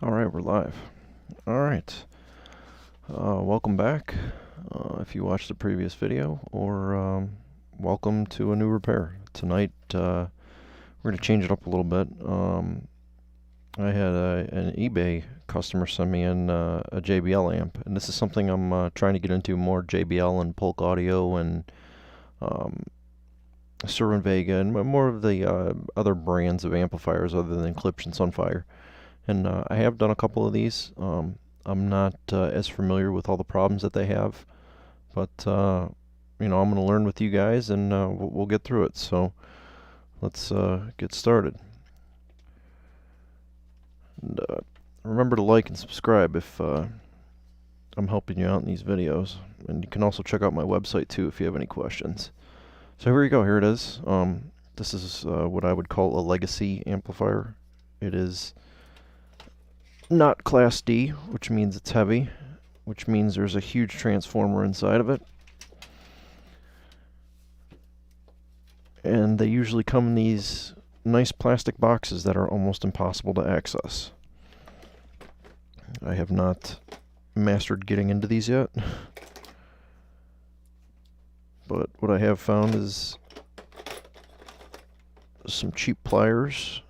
All right, we're live. All right, welcome back. If you watched the previous video, or welcome to a new repair. Tonight, we're going to change it up a little bit. I had an eBay customer send me in a JBL amp, and this is something I'm trying to get into more: JBL and Polk Audio and Servant Vega and more of the other brands of amplifiers other than Eclipse and Sunfire. And I have done a couple of these. I'm not as familiar with all the problems that they have, but I'm going to learn with you guys, and we'll get through it. So let's get started. And remember to like and subscribe if I'm helping you out in these videos. And you can also check out my website too if you have any questions. So here we go. Here it is. This is what I would call a legacy amplifier. It is not Class D, which means it's heavy, which means there's a huge transformer inside of it. And they usually come in these nice plastic boxes that are almost impossible to access. I have not mastered getting into these yet, but what I have found is some cheap pliers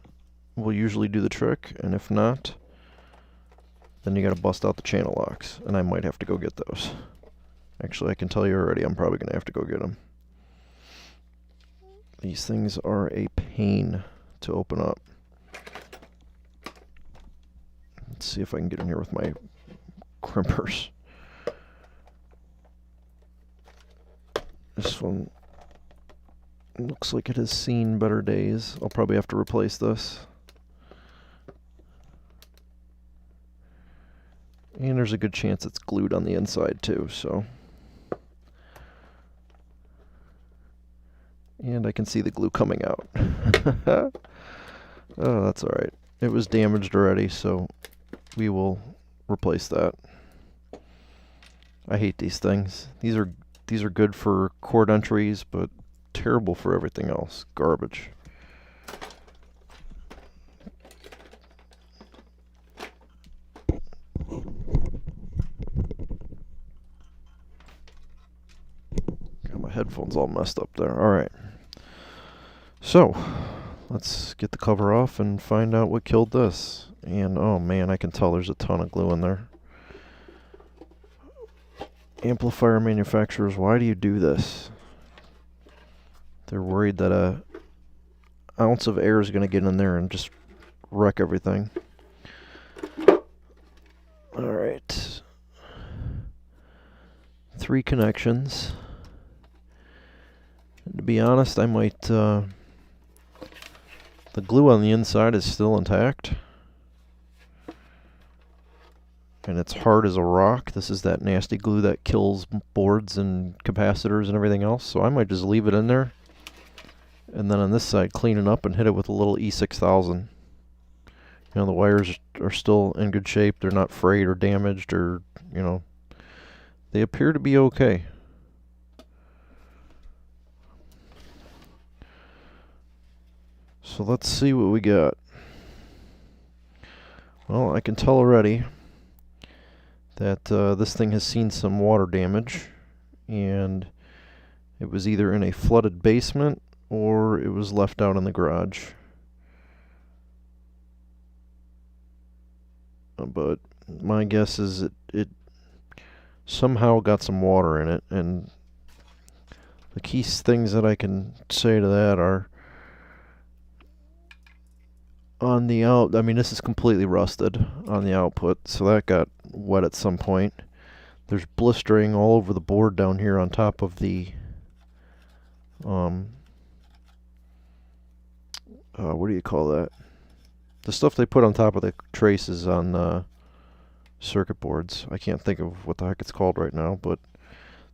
will usually do the trick, and if not, then you gotta bust out the channel locks, and I might have to go get those. Actually, I can tell you already, I'm probably gonna have to go get them. These things are a pain to open up. Let's see if I can get in here with my crimpers. This one looks like it has seen better days. I'll probably have to replace this. And there's a good chance it's glued on the inside too, so. And I can see the glue coming out. Oh, that's alright. It was damaged already, so we will replace that. I hate these things. These are good for cord entries, but terrible for everything else. Garbage. Got my headphones all messed up there. Alright. So, let's get the cover off and find out what killed this. And oh man, I can tell there's a ton of glue in there. Amplifier manufacturers, why do you do this? They're worried that a ounce of air is going to get in there and just wreck everything. Alright. 3 connections. And to be honest, I might... the glue on the inside is still intact. And it's hard as a rock. This is that nasty glue that kills boards and capacitors and everything else. So I might just leave it in there. And then on this side, clean it up and hit it with a little E6000. You know, the wires are still in good shape. They're not frayed or damaged or, you know, they appear to be okay. So let's see what we got. Well, I can tell already that this thing has seen some water damage, and it was either in a flooded basement or it was left out in the garage. But my guess is it somehow got some water in it, and the key things that I can say to that are on the out, I mean, this is completely rusted on the output, so that got wet at some point. There's blistering all over the board down here on top of the what do you call that? The stuff they put on top of the traces on circuit boards. I can't think of what the heck it's called right now, but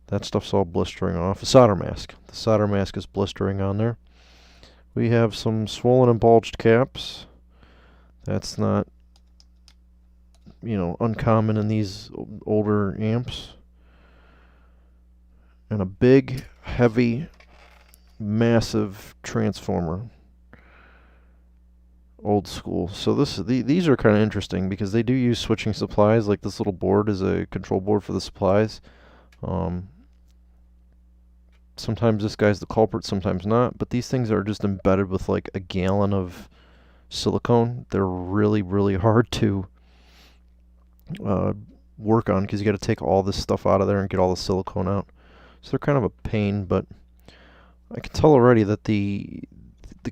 that stuff's all blistering off. The solder mask. The solder mask is blistering on there. We have some swollen and bulged caps. That's not, you know, uncommon in these older amps. And a big, heavy, massive transformer. old school. So these are kind of interesting because they do use switching supplies. Like this little board is a control board for the supplies. Sometimes this guy's the culprit, sometimes not. But these things are just embedded with like a gallon of silicone. They're really, really hard to work on because you got to take all this stuff out of there and get all the silicone out. So they're kind of a pain, but I can tell already that the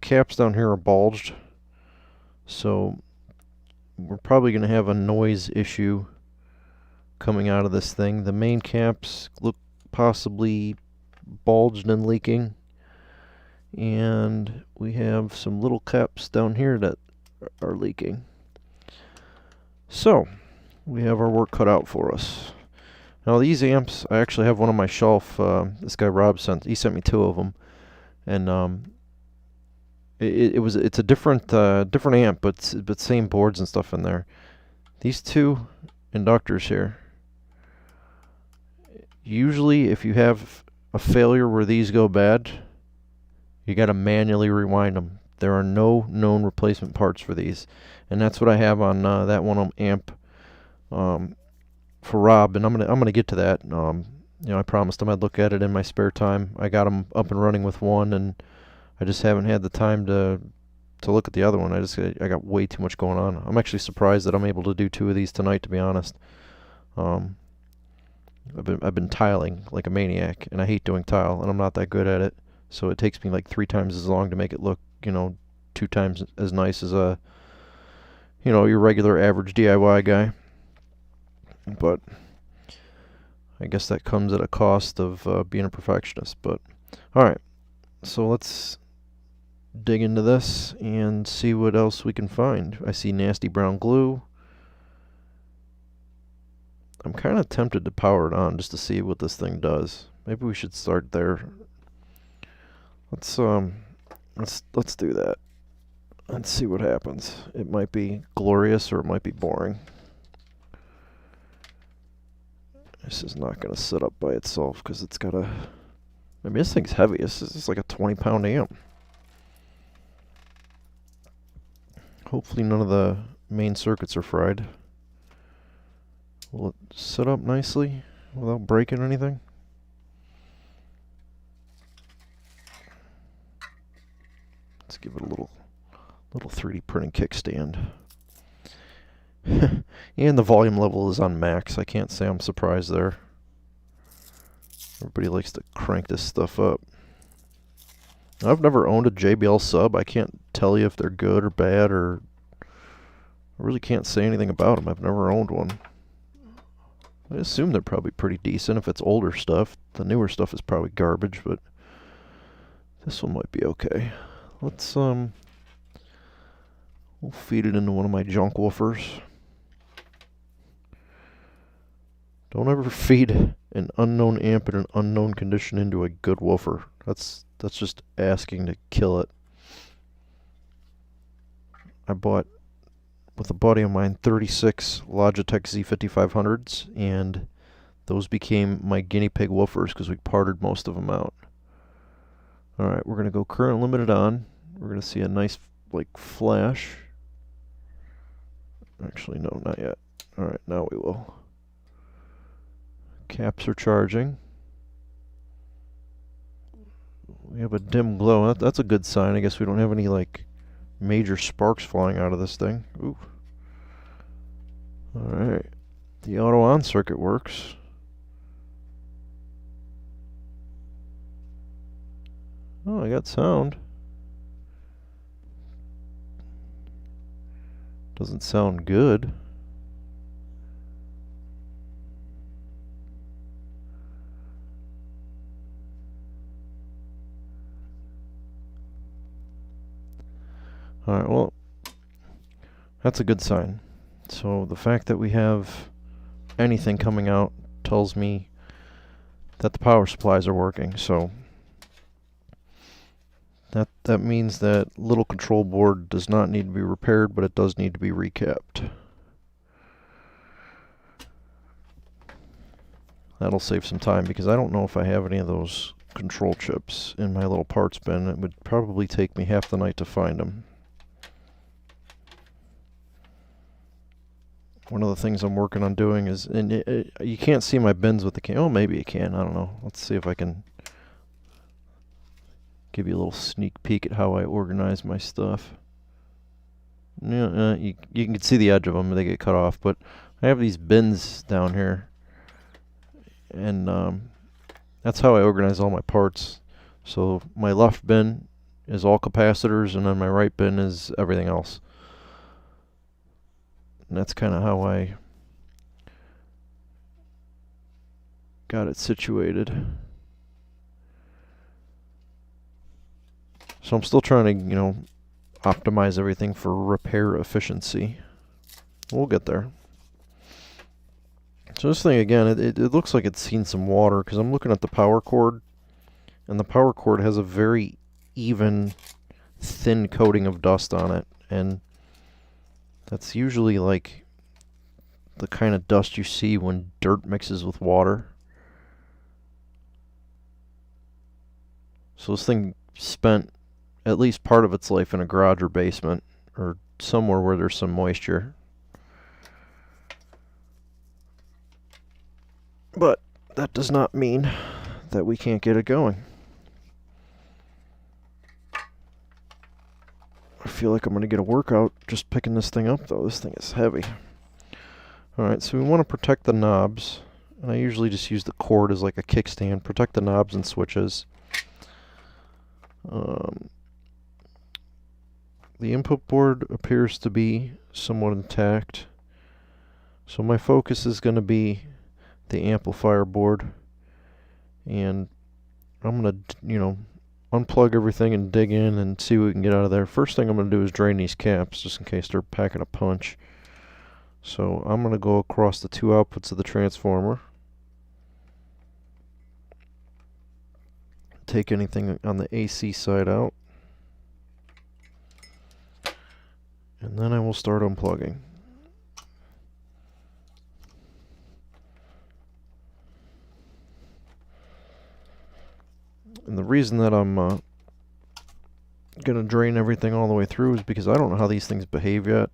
caps down here are bulged. So we're probably going to have a noise issue coming out of this thing. The main caps look possibly bulged and leaking. And we have some little caps down here that are leaking. So we have our work cut out for us. Now these amps, I actually have one on my shelf. This guy Rob sent me 2 of them, and it's a different amp, but same boards and stuff in there. These 2 inductors here. Usually, if you have a failure where these go bad, you got to manually rewind them. There are no known replacement parts for these, and that's what I have on that one amp for Rob. And I'm gonna get to that. I promised him I'd look at it in my spare time. I got him up and running with one, and I just haven't had the time to look at the other one. I got way too much going on. I'm actually surprised that I'm able to do 2 of these tonight, to be honest. I've been tiling like a maniac, and I hate doing tile, and I'm not that good at it. So it takes me like 3 times as long to make it look, 2 times as nice as your regular average DIY guy. But I guess that comes at a cost of being a perfectionist. But all right, so let's dig into this and see what else we can find. I see nasty brown glue. I'm kind of tempted to power it on just to see what this thing does. Maybe we should start there. Let's do that. Let's see what happens. It might be glorious or it might be boring. This is not going to sit up by itself because it's got a... I mean, this thing's heavy. This is like a 20-pound amp. Hopefully none of the main circuits are fried. Will it sit up nicely without breaking anything? Let's give it a little 3D printing kickstand. And the volume level is on max. I can't say I'm surprised there. Everybody likes to crank this stuff up. I've never owned a JBL sub. I can't tell you if they're good or bad, or I really can't say anything about them. I've never owned one. I assume they're probably pretty decent if it's older stuff. The newer stuff is probably garbage, but this one might be okay. Let's we'll feed it into one of my junk woofers. Don't ever feed an unknown amp in an unknown condition into a good woofer. That's just asking to kill it. I bought, with a buddy of mine, 36 Logitech Z5500s, and those became my guinea pig woofers because we parted most of them out. Alright, we're going to go current limited on. We're going to see a nice, flash. Actually, no, not yet. Alright, now we will. Caps are charging. We have a dim glow. That's a good sign. I guess we don't have any, major sparks flying out of this thing. Ooh. Alright. The auto on circuit works. Oh, I got sound. Doesn't sound good. Alright, well, that's a good sign. So the fact that we have anything coming out tells me that the power supplies are working. So that means that little control board does not need to be repaired, but it does need to be recapped. That'll save some time because I don't know if I have any of those control chips in my little parts bin. It would probably take me half the night to find them. one of the things I'm working on doing is, and you can't see my bins with the camera. Oh, maybe you can. I don't know. Let's see if I can give you a little sneak peek at how I organize my stuff. Yeah, you can see the edge of them. They get cut off. But I have these bins down here. And that's how I organize all my parts. So my left bin is all capacitors, and then my right bin is everything else. And that's kind of how I got it situated. So I'm still trying to, optimize everything for repair efficiency. We'll get there. So this thing, again, it looks like it's seen some water, because I'm looking at the power cord, and the power cord has a very even, thin coating of dust on it, and that's usually like the kind of dust you see when dirt mixes with water. So this thing spent at least part of its life in a garage or basement, or somewhere where there's some moisture. But that does not mean that we can't get it going. I feel like I'm going to get a workout just picking this thing up, though. This thing is heavy. Alright, so we want to protect the knobs. And I usually just use the cord as like a kickstand. Protect the knobs and switches. The input board appears to be somewhat intact. So my focus is going to be the amplifier board. And I'm going to, unplug everything and dig in and see what we can get out of there. First thing I'm going to do is drain these caps, just in case they're packing a punch. So I'm going to go across the two outputs of the transformer. Take anything on the AC side out. And then I will start unplugging. And the reason that I'm going to drain everything all the way through is because I don't know how these things behave yet.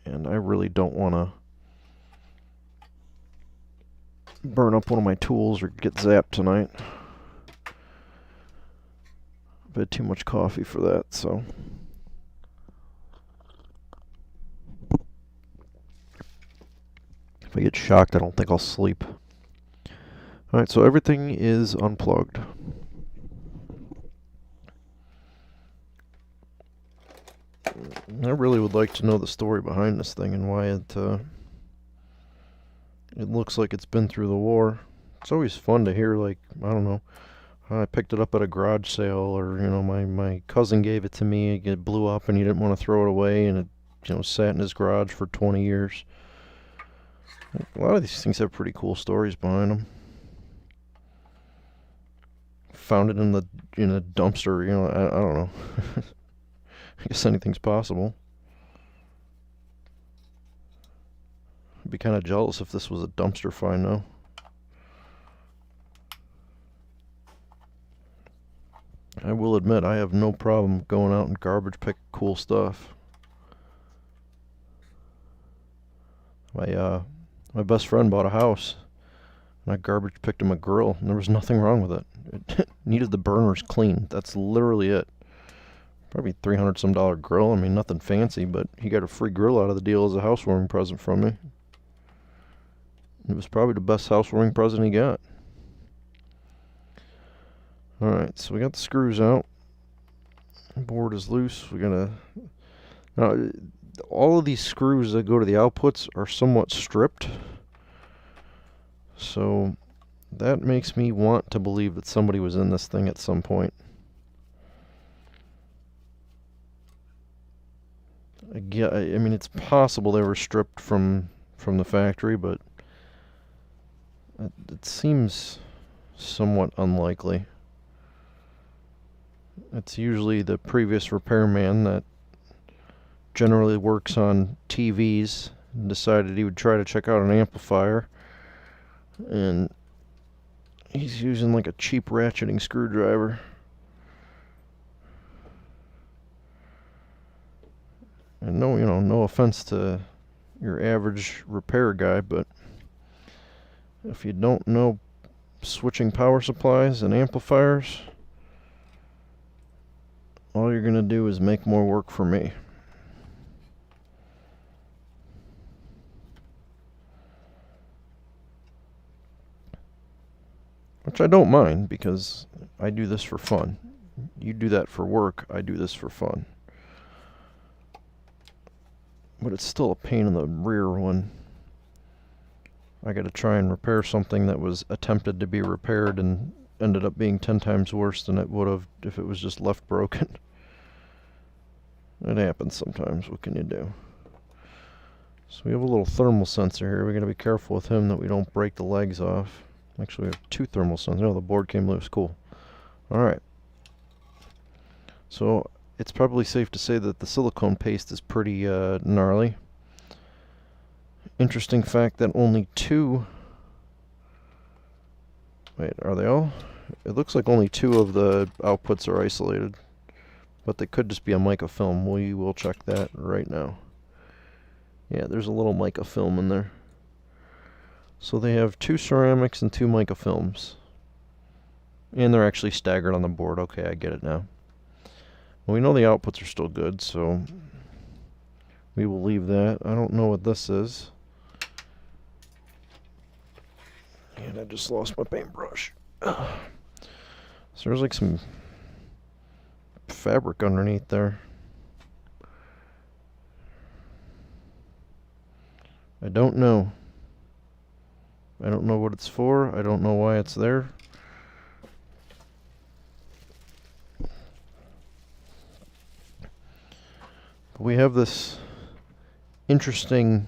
And I really don't want to burn up one of my tools or get zapped tonight. I've had too much coffee for that, so. If I get shocked, I don't think I'll sleep. Alright, so everything is unplugged. I really would like to know the story behind this thing and why it looks like it's been through the war. It's always fun to hear, like, I don't know, I picked it up at a garage sale, or, my cousin gave it to me, it blew up and he didn't want to throw it away, and it, sat in his garage for 20 years. A lot of these things have pretty cool stories behind them. Found it in a dumpster, I don't know. I guess anything's possible. I'd be kind of jealous if this was a dumpster find, though. I will admit, I have no problem going out and garbage pick cool stuff. My best friend bought a house, and I garbage picked him a grill, and there was nothing wrong with it. It needed the burners cleaned. That's literally it. Probably $300 some grill. I mean, nothing fancy, but he got a free grill out of the deal as a housewarming present from me. It was probably the best housewarming present he got. Alright, so we got the screws out. The board is loose. We're gonna... Now, all of these screws that go to the outputs are somewhat stripped. So, that makes me want to believe that somebody was in this thing at some point. Yeah, I mean, it's possible they were stripped from the factory, but it seems somewhat unlikely. It's usually the previous repairman that generally works on TVs and decided he would try to check out an amplifier, and he's using like a cheap ratcheting screwdriver. And no offense to your average repair guy, but if you don't know switching power supplies and amplifiers, all you're going to do is make more work for me. Which I don't mind, because I do this for fun. You do that for work, I do this for fun. But it's still a pain in the rear when I gotta try and repair something that was attempted to be repaired and ended up being 10 times worse than it would have if it was just left broken. It happens sometimes, what can you do? So we have a little thermal sensor here. We gotta be careful with him that we don't break the legs off. Actually, we have 2 thermal sensors. Oh, the board came loose. Cool. Alright. So, it's probably safe to say that the silicone paste is pretty gnarly. Interesting fact that only 2... Wait, are they all? It looks like only 2 of the outputs are isolated. But they could just be a mica film. We will check that right now. Yeah, there's a little mica film in there. So they have 2 ceramics and 2 mica films. And they're actually staggered on the board. Okay, I get it now. Well, we know the outputs are still good, so we will leave that. I don't know what this is. And I just lost my paintbrush. So there's like some fabric underneath there. I don't know. I don't know what it's for. I don't know why it's there. But we have this interesting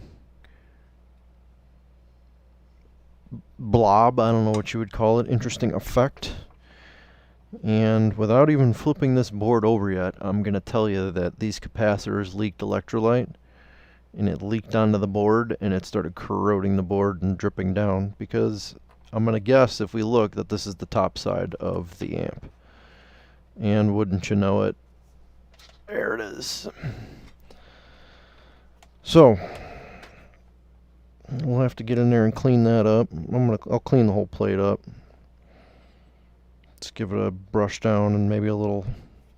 blob, I don't know what you would call it, interesting effect. And without even flipping this board over yet, I'm going to tell you that these capacitors leaked electrolyte. And it leaked onto the board, and it started corroding the board and dripping down, because I'm going to guess, if we look, that this is the top side of the amp. And wouldn't you know it, there it is. So we'll have to get in there and clean that up. I'll clean the whole plate up. Let's give it a brush down and maybe a little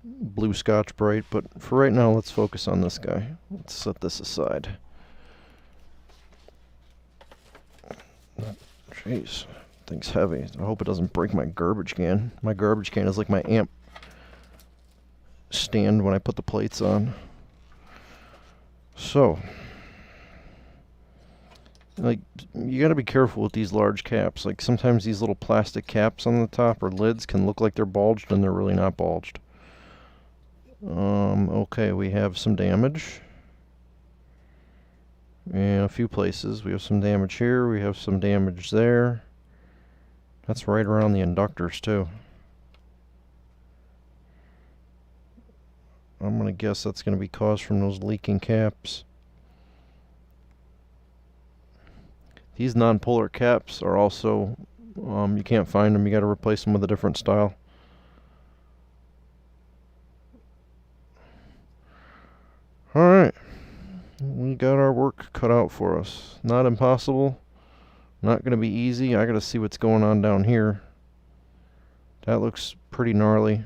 blue Scotch Brite, but for right now, let's focus on this guy. Let's set this aside. Jeez, thing's heavy. I hope it doesn't break my garbage can. My garbage can is like my amp stand when I put the plates on. So, like, you gotta be careful with these large caps. Like, sometimes these little plastic caps on the top or lids can look like they're bulged, and they're really not bulged. Okay, we have some damage in a few places. We have some damage here, we have some damage there. That's right around the inductors too. I'm gonna guess that's gonna be caused from those leaking caps. These non-polar caps are also, you can't find them, you gotta replace them with a different style. Alright, we got our work cut out for us. Not impossible, not going to be easy. I got to see what's going on down here. That looks pretty gnarly.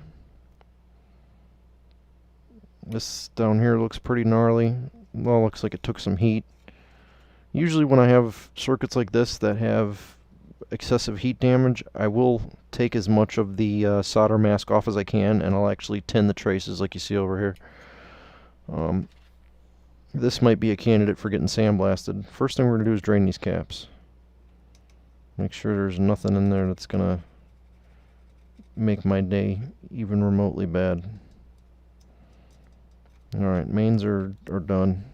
This down here looks pretty gnarly. Well, looks like it took some heat. Usually when I have circuits like this that have excessive heat damage, I will take as much of the solder mask off as I can, and I'll actually tin the traces like you see over here. This might be a candidate for getting sandblasted. First thing we're going to do is drain these caps. Make sure there's nothing in there that's going to make my day even remotely bad. Alright, mains are done.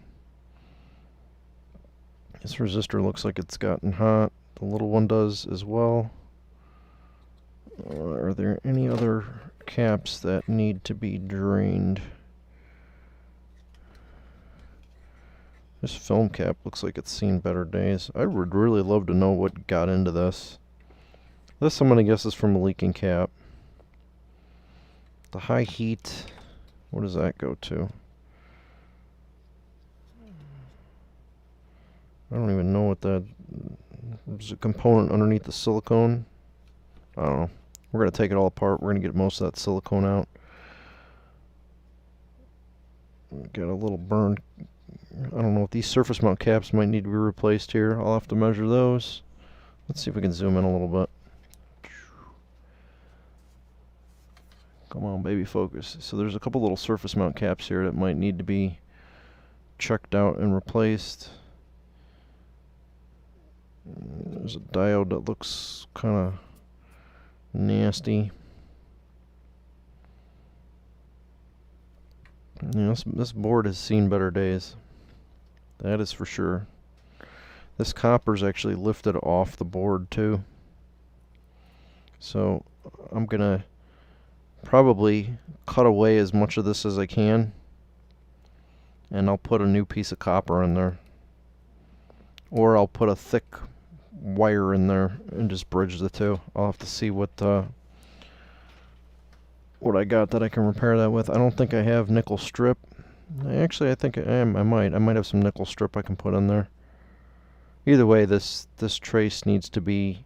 This resistor looks like it's gotten hot. The little one does as well. Are there any other caps that need to be drained? This film cap looks like it's seen better days. I would really love to know what got into this. This, I'm going to guess, is from a leaking cap. The high heat, what does that go to? I don't even know what that... There's a component underneath the silicone. I don't know. We're going to take it all apart. We're going to get most of that silicone out. Got a little burn. I don't know if these surface mount caps might need to be replaced here. I'll have to measure those. Let's see if we can zoom in a little bit. Come on, baby, focus. So there's a couple little surface mount caps here that might need to be checked out and replaced. There's a diode that looks kind of nasty. You know, this board has seen better days. That is for sure. This copper's actually lifted off the board too. So I'm gonna probably cut away as much of this as I can, and I'll put a new piece of copper in there, or I'll put a thick wire in there and just bridge the two. I'll have to see what I got that I can repair that with. I don't think I have nickel strip. Actually, I think I am. I might have some nickel strip I can put in there. Either way, this trace needs to be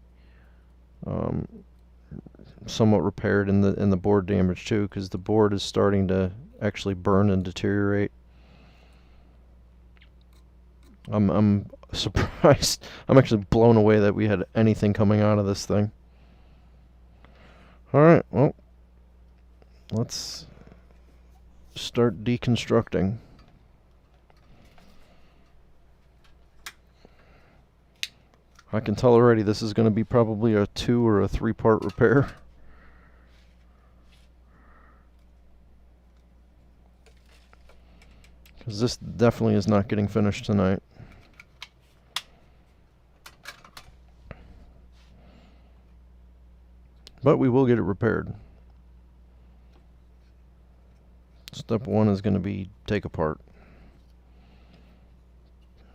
somewhat repaired, and the board damage too, because the board is starting to actually burn and deteriorate. I'm surprised. I'm actually blown away that we had anything coming out of this thing. Alright, well, let's start deconstructing. I can tell already this is going to be probably a 2 or a 3-part repair. Because this definitely is not getting finished tonight. But we will get it repaired. Step 1 is going to be take apart.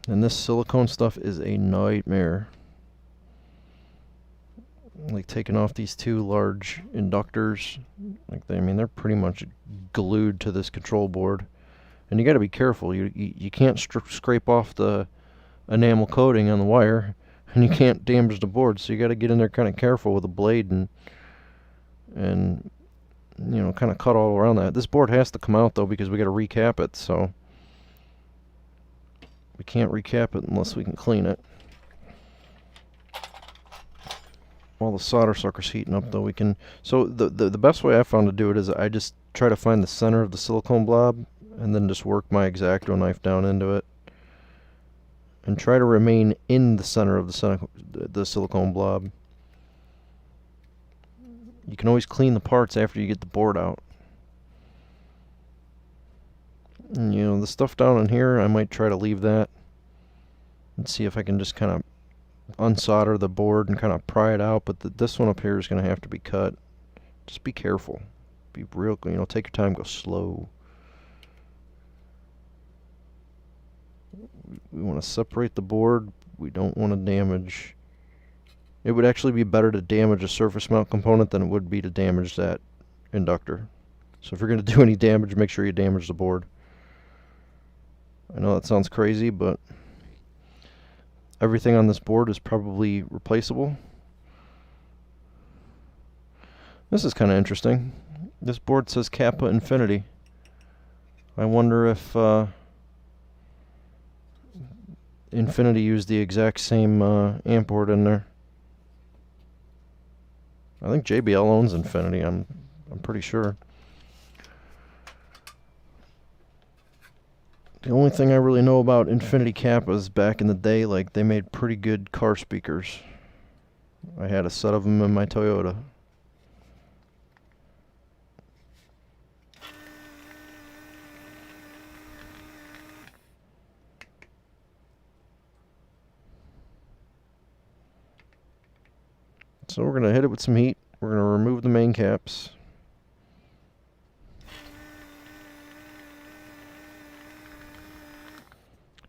And this silicone stuff is a nightmare. Like taking off these 2 large inductors, like they're pretty much glued to this control board, and you got to be careful. You can't scrape off the enamel coating on the wire, and you can't damage the board. So you got to get in there kind of careful with a blade and you know, kind of cut all around that. This board has to come out though, because we got to recap it. So we can't recap it unless we can clean it. While the solder sucker's heating up though, we can... So the best way I found to do it is I just try to find the center of the silicone blob and then just work my X-Acto knife down into it and try to remain in the center of the silicone blob. You can always clean the parts after you get the board out. And, you know, the stuff down in here, I might try to leave that and see if I can just kind of unsolder the board and kind of pry it out. But this one up here is going to have to be cut. Just be careful. Be real, you know, take your time, go slow. We want to separate the board. We don't want to damage. It would actually be better to damage a surface mount component than it would be to damage that inductor. So if you're going to do any damage, make sure you damage the board. I know that sounds crazy, but everything on this board is probably replaceable. This is kind of interesting. This board says Kappa Infinity. I wonder if Infinity used the exact same amp board in there. I think JBL owns Infinity. I'm pretty sure. The only thing I really know about Infinity Kappas back in the day, like they made pretty good car speakers. I had a set of them in my Toyota. So we're going to hit it with some heat. We're going to remove the main caps.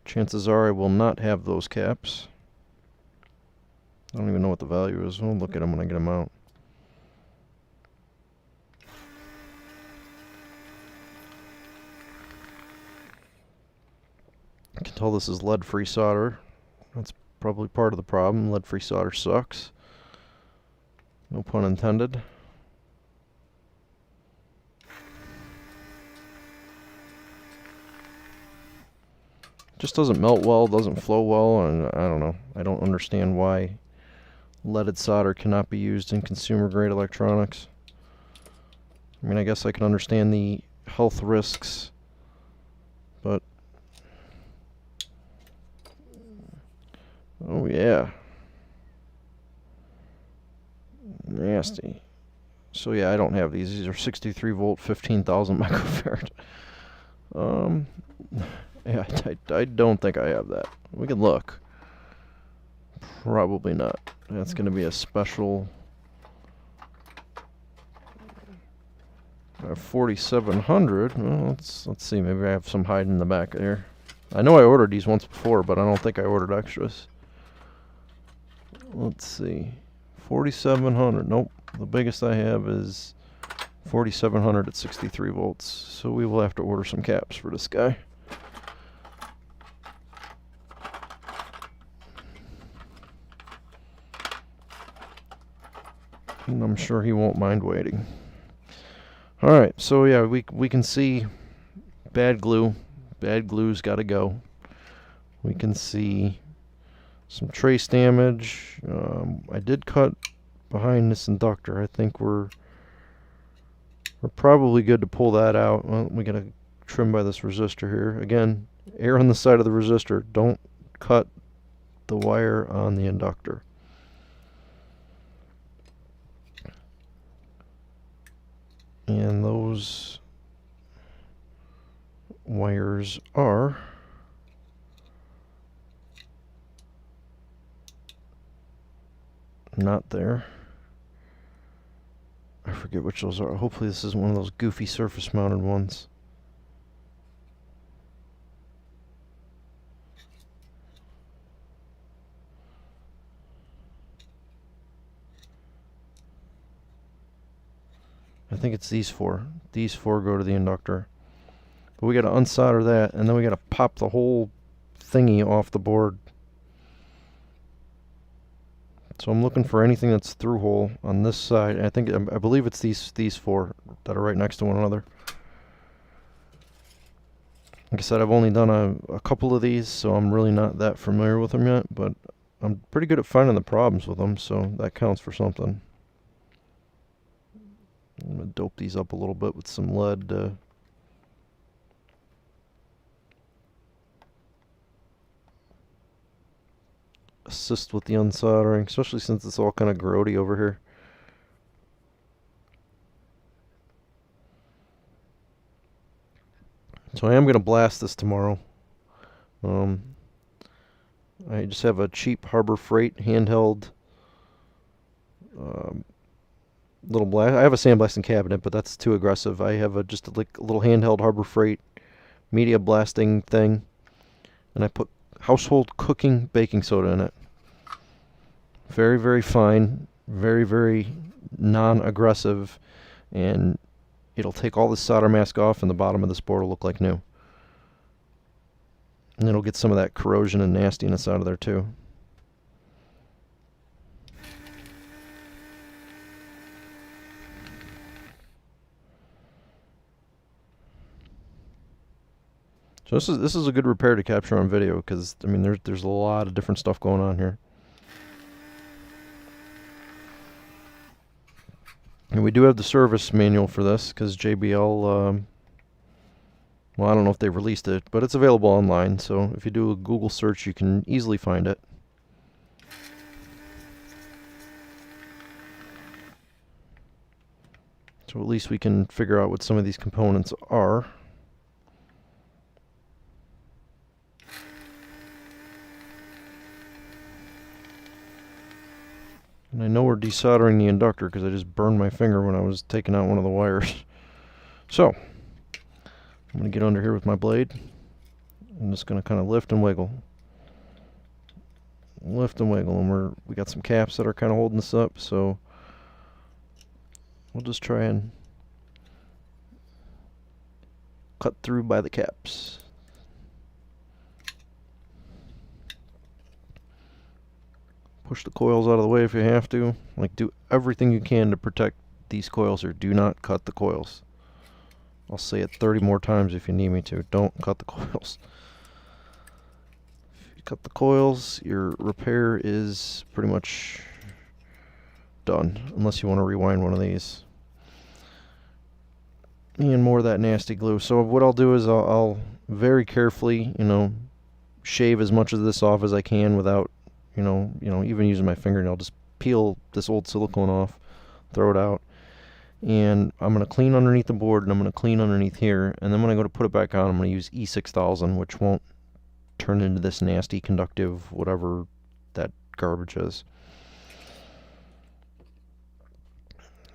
Chances are I will not have those caps. I don't even know what the value is. We'll look at them when I get them out. I can tell this is lead-free solder. That's probably part of the problem. Lead-free solder sucks. No pun intended. Just doesn't melt well, doesn't flow well, and I don't know. I don't understand why leaded solder cannot be used in consumer-grade electronics. I mean, I guess I can understand the health risks, but... Oh, yeah. Nasty. So, yeah, I don't have these. These are 63 volt, 15,000 microfarad. Yeah, I don't think I have that. We can look. Probably not. That's going to be a special 4700. Well, let's see. Maybe I have some hiding in the back there. I know I ordered these once before, but I don't think I ordered extras. Let's see. 4700. Nope. The biggest I have is 4700 at 63 volts. So we will have to order some caps for this guy. And I'm sure he won't mind waiting. Alright, so yeah, we can see bad glue. Bad glue's got to go. We can see some trace damage. I did cut behind this inductor. I think we're probably good to pull that out. Well, we got to trim by this resistor here. Again, err on the side of the resistor. Don't cut the wire on the inductor. And those wires are not there. I forget which those are. Hopefully this is one of those goofy surface mounted ones. I think it's these four. These four go to the inductor. But we got to unsolder that, and then we got to pop the whole thingy off the board. So I'm looking for anything that's through hole on this side. I believe it's these four that are right next to one another. Like I said, I've only done a couple of these, so I'm really not that familiar with them yet. But I'm pretty good at finding the problems with them, so that counts for something. I'm going to dope these up a little bit with some lead. Assist with the unsoldering, especially since it's all kind of grody over here. So I am going to blast this tomorrow. I just have a cheap Harbor Freight handheld little blast. I have a sandblasting cabinet, but that's too aggressive. I have just a little handheld Harbor Freight media blasting thing, and I put household cooking baking soda in it. Very, very fine, very, very non-aggressive, and it'll take all the solder mask off, and the bottom of this board will look like new. And it'll get some of that corrosion and nastiness out of there too. So this is a good repair to capture on video, because I mean there's a lot of different stuff going on here. And we do have the service manual for this, because JBL, well, I don't know if they released it, but it's available online, so if you do a Google search, you can easily find it. So at least we can figure out what some of these components are. And I know we're desoldering the inductor because I just burned my finger when I was taking out one of the wires. So, I'm going to get under here with my blade. I'm just going to kind of lift and wiggle. Lift and wiggle. And we got some caps that are kind of holding this up, so we'll just try and cut through by the caps. push the coils out of the way if you have to. Like, do everything you can to protect these coils, or do not cut the coils. I'll say it 30 more times if you need me to. Don't cut the coils. If you cut the coils, your repair is pretty much done, unless you want to rewind one of these. And more of that nasty glue. So what I'll do is I'll very carefully, shave as much of this off as I can without, even using my fingernail. Just peel this old silicone off, throw it out, and I'm going to clean underneath the board, and I'm going to clean underneath here, and then when I go to put it back on, I'm going to use E6000, which won't turn into this nasty conductive whatever that garbage is.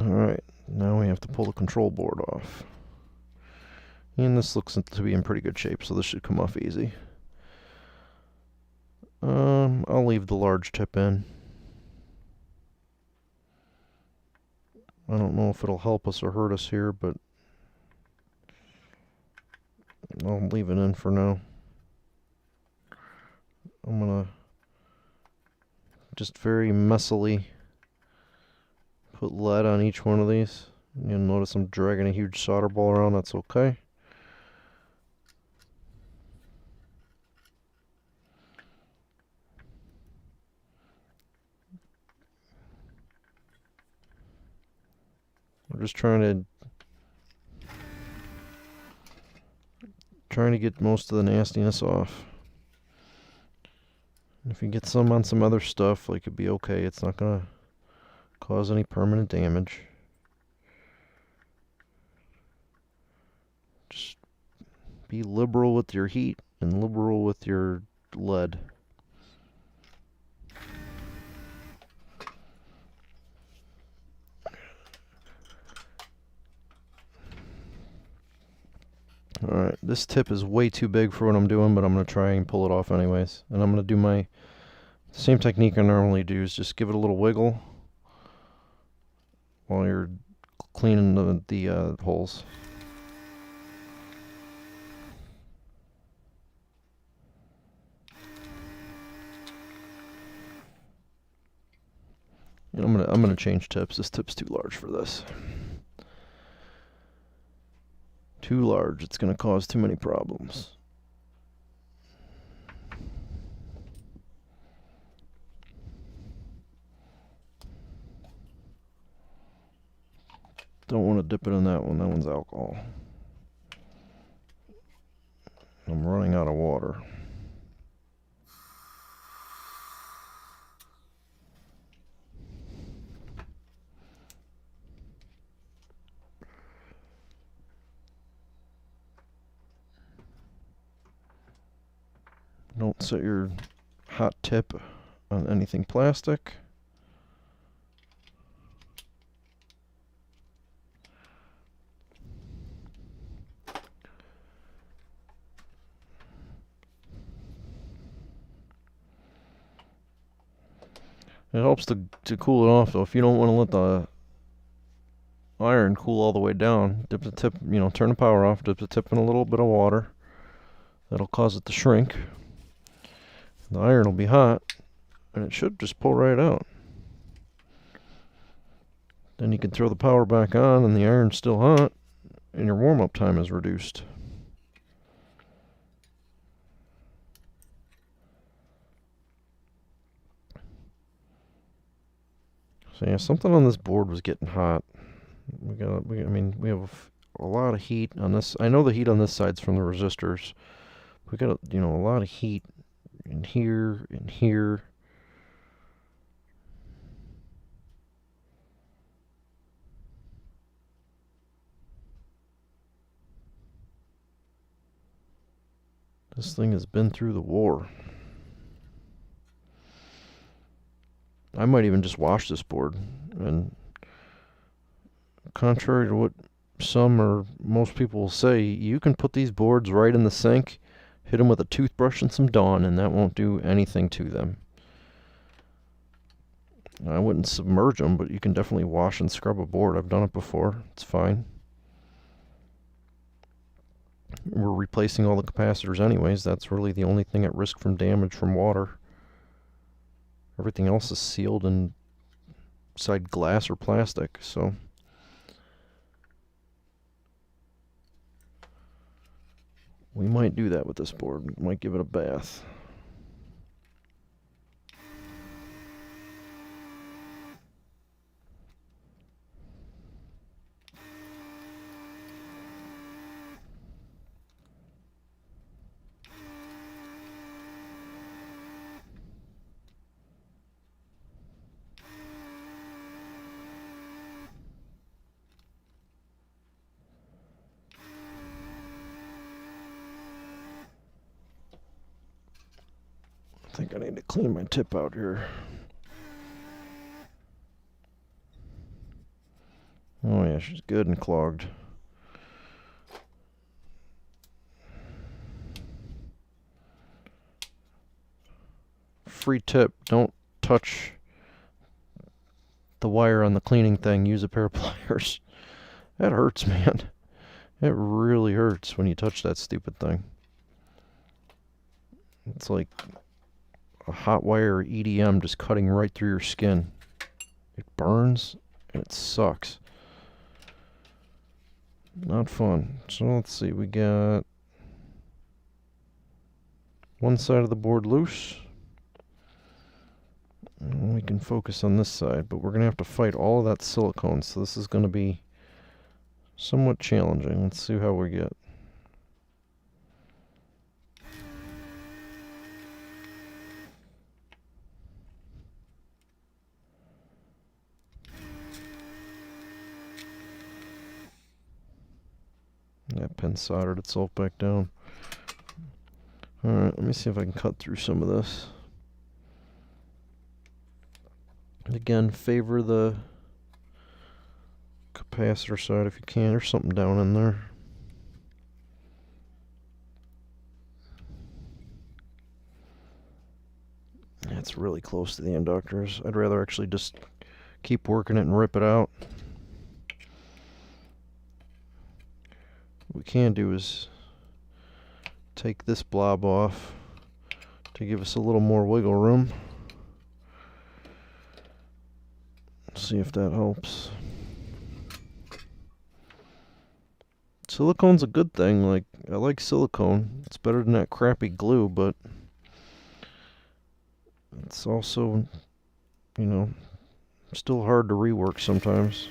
Alright, now we have to pull the control board off. And this looks to be in pretty good shape, so this should come off easy. I'll leave the large tip in. I don't know if it'll help us or hurt us here, but I'll leave it in for now. I'm gonna just very messily put lead on each one of these. You'll notice I'm dragging a huge solder ball around. That's okay. We're just trying to get most of the nastiness off. If you get some on some other stuff, like, it'd be okay. It's not gonna cause any permanent damage. Just be liberal with your heat and liberal with your lead. Alright, this tip is way too big for what I'm doing, but I'm going to try and pull it off anyways. And I'm going to do my same technique I normally do, is just give it a little wiggle while you're cleaning the holes. And I'm gonna change tips. This tip's too large for this. Too large. It's gonna cause too many problems. Don't want to dip it in that one. That one's alcohol. I'm running out of water. Don't set your hot tip on anything plastic. It helps to cool it off, though. If you don't want to let the iron cool all the way down, dip the tip, turn the power off, dip the tip in a little bit of water. That'll cause it to shrink. The iron will be hot, and it should just pull right out. Then you can throw the power back on, and the iron's still hot, and your warm-up time is reduced. So yeah, something on this board was getting hot. We have a lot of heat on this. I know the heat on this side's from the resistors. We got a lot of heat in here and here. This thing has been through the war. I might even just wash this board. And contrary to what some or most people will say, you can put these boards right in the sink, hit them with a toothbrush and some Dawn, and that won't do anything to them. I wouldn't submerge them, but you can definitely wash and scrub a board. I've done it before. It's fine. We're replacing all the capacitors anyways. That's really the only thing at risk from damage from water. Everything else is sealed inside glass or plastic, so we might do that with this board. We might give it a bath. I think I need to clean my tip out here. Oh yeah, she's good and clogged. Free tip, don't touch the wire on the cleaning thing. Use a pair of pliers. That hurts, man. It really hurts when you touch that stupid thing. It's like a hot wire EDM just cutting right through your skin. It burns and it sucks. Not fun. So let's see, we got one side of the board loose. And we can focus on this side, but we're going to have to fight all of that silicone, so this is going to be somewhat challenging. Let's see how we get. That pin soldered itself back down. Alright, let me see if I can cut through some of this. Again, favor the capacitor side if you can. There's something down in there. That's really close to the inductors. I'd rather actually just keep working it and rip it out. What we can do is take this blob off to give us a little more wiggle room. See if that helps. Silicone's a good thing. Like, I like silicone. It's better than that crappy glue, but it's also, you know, still hard to rework sometimes.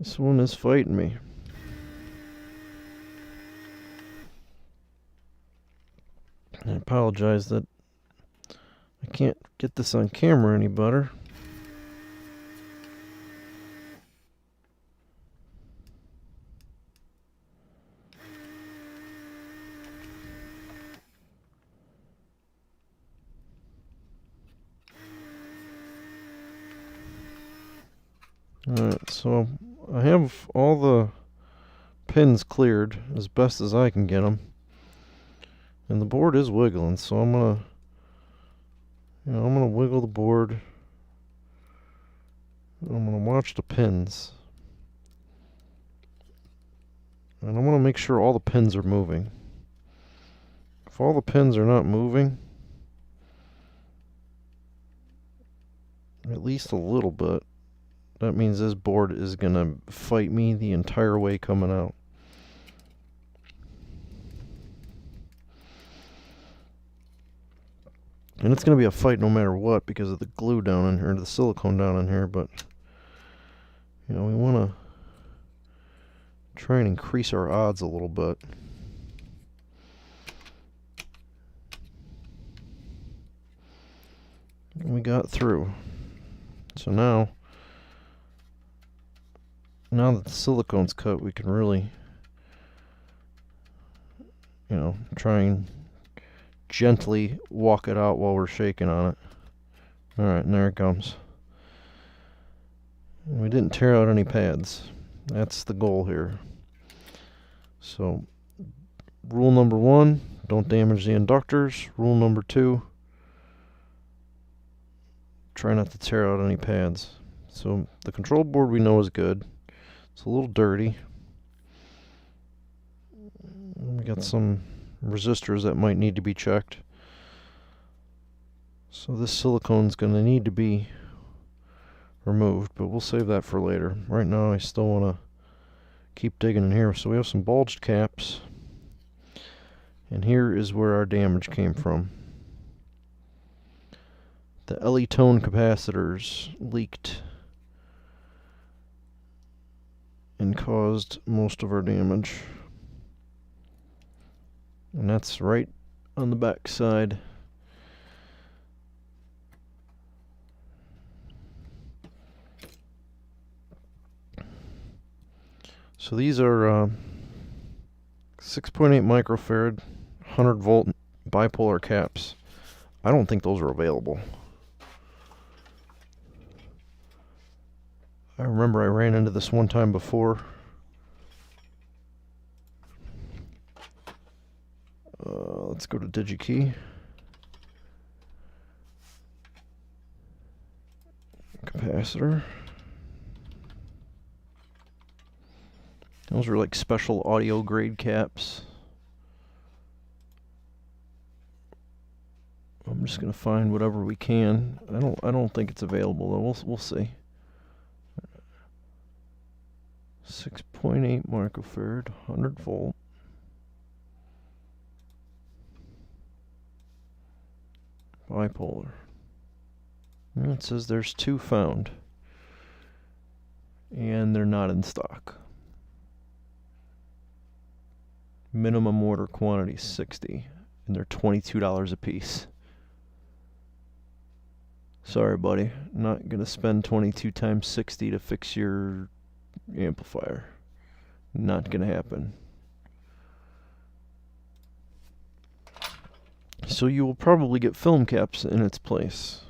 This one is fighting me. I apologize that I can't get this on camera any better. Alright, so I have all the pins cleared as best as I can get them. And the board is wiggling, so I'm gonna wiggle the board. I'm gonna watch the pins. And I'm gonna make sure all the pins are moving. If all the pins are not moving, at least a little bit, that means this board is gonna fight me the entire way coming out. And it's gonna be a fight no matter what because of the glue down in here, the silicone down in here, but you know, we wanna try and increase our odds a little bit. And we got through. So now now that the silicone's cut, we can really, you know, try and gently walk it out while we're shaking on it. Alright, and there it comes. And we didn't tear out any pads. That's the goal here. So, rule number 1, don't damage the inductors. Rule number 2, try not to tear out any pads. So, the control board we know is good. It's a little dirty. We got some resistors that might need to be checked. So this silicone's going to need to be removed, but we'll save that for later. Right now I still want to keep digging in here. So we have some bulged caps, and here is where our damage came from. The LE tone capacitors leaked and caused most of our damage. And that's right on the back side. So these are 6.8 microfarad, 100 volt bipolar caps. I don't think those are available. I remember I ran into this one time before. Let's go to DigiKey. Capacitor. Those are like special audio grade caps. I'm just gonna find whatever we can. I don't think it's available though. We'll see. 6.8 microfarad, 100 volt. Bipolar. And it says there's 2 found. And they're not in stock. Minimum order quantity 60. And they're $22 a piece. Sorry, buddy. Not gonna spend 22 times 60 to fix your amplifier. Not gonna happen. So you will probably get film caps in its place.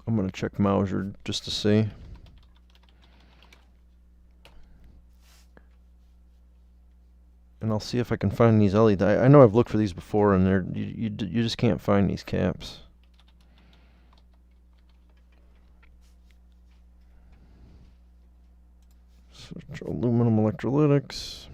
I'm gonna check Mauser just to see. And I'll see if I can find these LED. I know I've looked for these before, and you just can't find these caps. Switch aluminum electrolytics.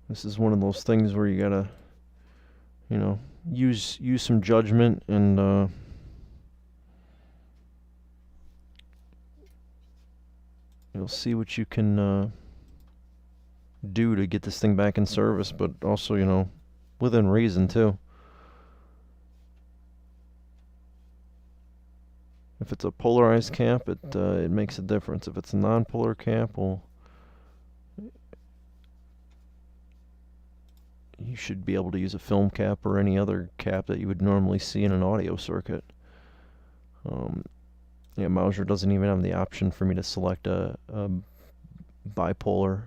This is one of those things where you gotta, you know, use some judgment and you'll see what you can do to get this thing back in service, but also, you know, within reason too. If it's a polarized cap, it makes a difference. If it's a non-polar cap, well, you should be able to use a film cap or any other cap that you would normally see in an audio circuit. Yeah, Mauser doesn't even have the option for me to select a bipolar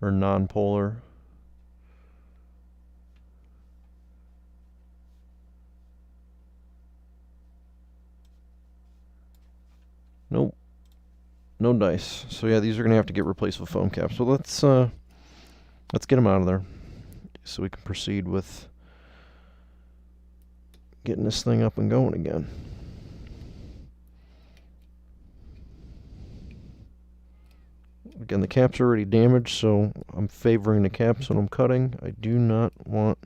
or non-polar. Nope. No dice. So yeah, these are gonna have to get replaced with foam caps. So let's get them out of there so we can proceed with getting this thing up and going again. Again, the caps are already damaged, so I'm favoring the caps when I'm cutting. I do not want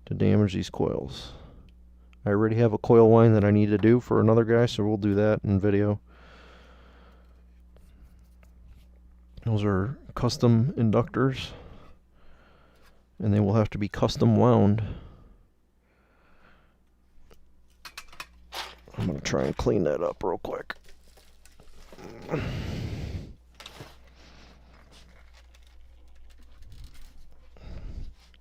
to damage these coils. I already have a coil line that I need to do for another guy, so we'll do that in video. Those are custom inductors, and they will have to be custom wound. I'm going to try and clean that up real quick.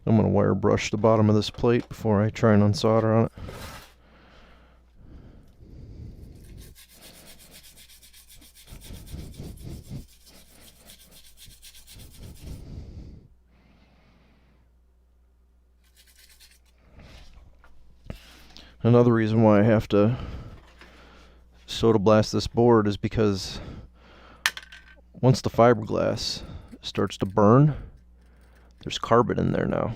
I'm going to wire brush the bottom of this plate before I try and unsolder on it. Another reason why I have to soda blast this board is because once the fiberglass starts to burn, there's carbon in there now.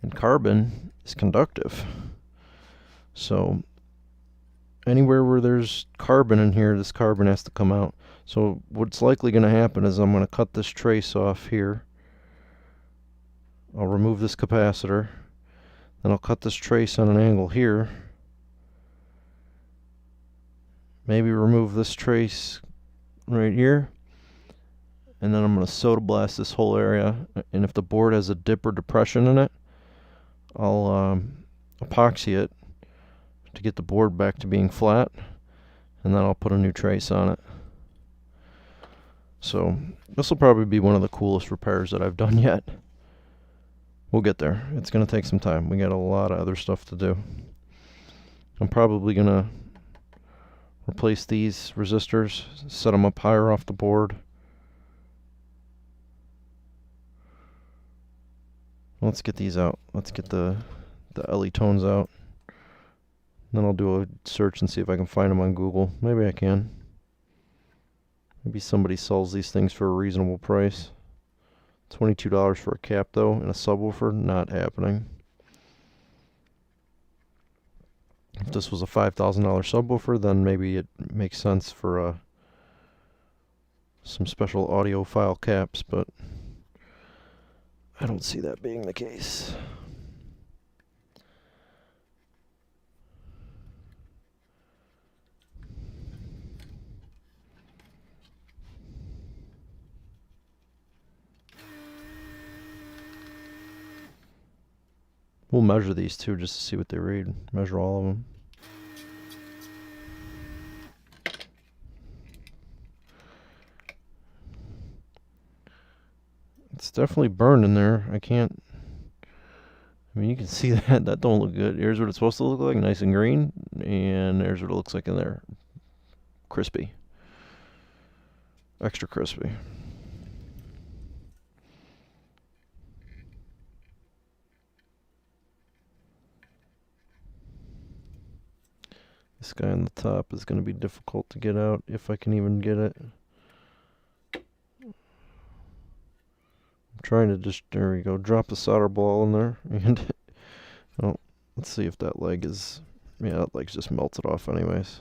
And carbon is conductive. So anywhere where there's carbon in here, this carbon has to come out. So what's likely going to happen is I'm going to cut this trace off here. I'll remove this capacitor. Then I'll cut this trace on an angle here. Maybe remove this trace right here. And then I'm going to soda blast this whole area. And if the board has a dip or depression in it, I'll epoxy it to get the board back to being flat. And then I'll put a new trace on it. So this will probably be one of the coolest repairs that I've done yet. We'll get there. It's going to take some time. We got a lot of other stuff to do. I'm probably going to replace these resistors, set them up higher off the board. Let's get these out. Let's get the LE tones out. Then I'll do a search and see if I can find them on Google. Maybe I can. Maybe somebody sells these things for a reasonable price. $22 for a cap though, and a subwoofer, not happening. If this was a $5,000 subwoofer, then maybe it makes sense for some special audiophile caps, but I don't see that being the case. We'll measure these too just to see what they read. Measure all of them. It's definitely burned in there. I mean, you can see that. That don't look good. Here's what it's supposed to look like. Nice and green. And there's what it looks like in there. Crispy. Extra crispy. This guy on the top is going to be difficult to get out if I can even get it. I'm trying to just, there we go, drop the solder ball in there. And oh, let's see if that leg is, yeah, that leg's just melted off anyways.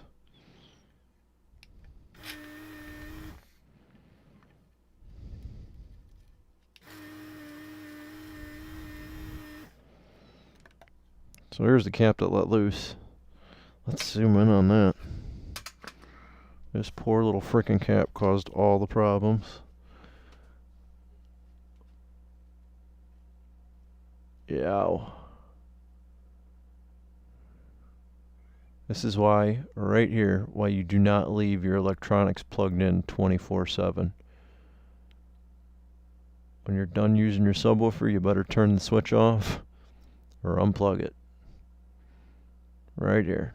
So here's the cap that let loose. Let's zoom in on that. This poor little frickin' cap caused all the problems. Yow. This is why, right here, why you do not leave your electronics plugged in 24/7. When you're done using your subwoofer, you better turn the switch off or unplug it. Right here.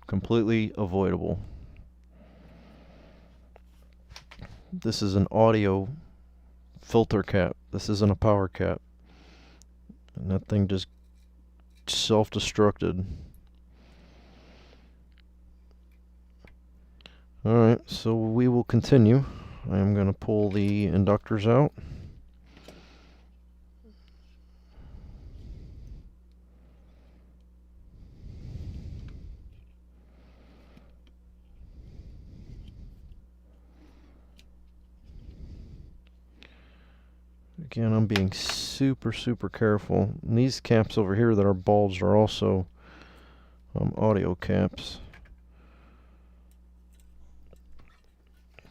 Completely avoidable. This is an audio filter cap. This isn't a power cap. And that thing just self-destructed. Alright, so we will continue. I am going to pull the inductors out. Again, I'm being super careful. And these caps over here that are bulged are also audio caps.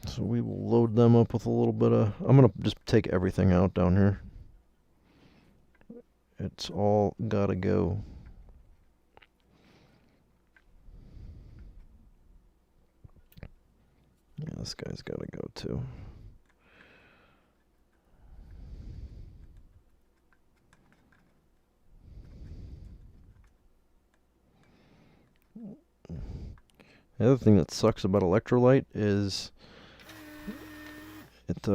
So we will load them up with a little bit of, I'm going to just take everything out down here. It's all gotta go. Yeah, this guy's gotta go too. The other thing that sucks about electrolyte is it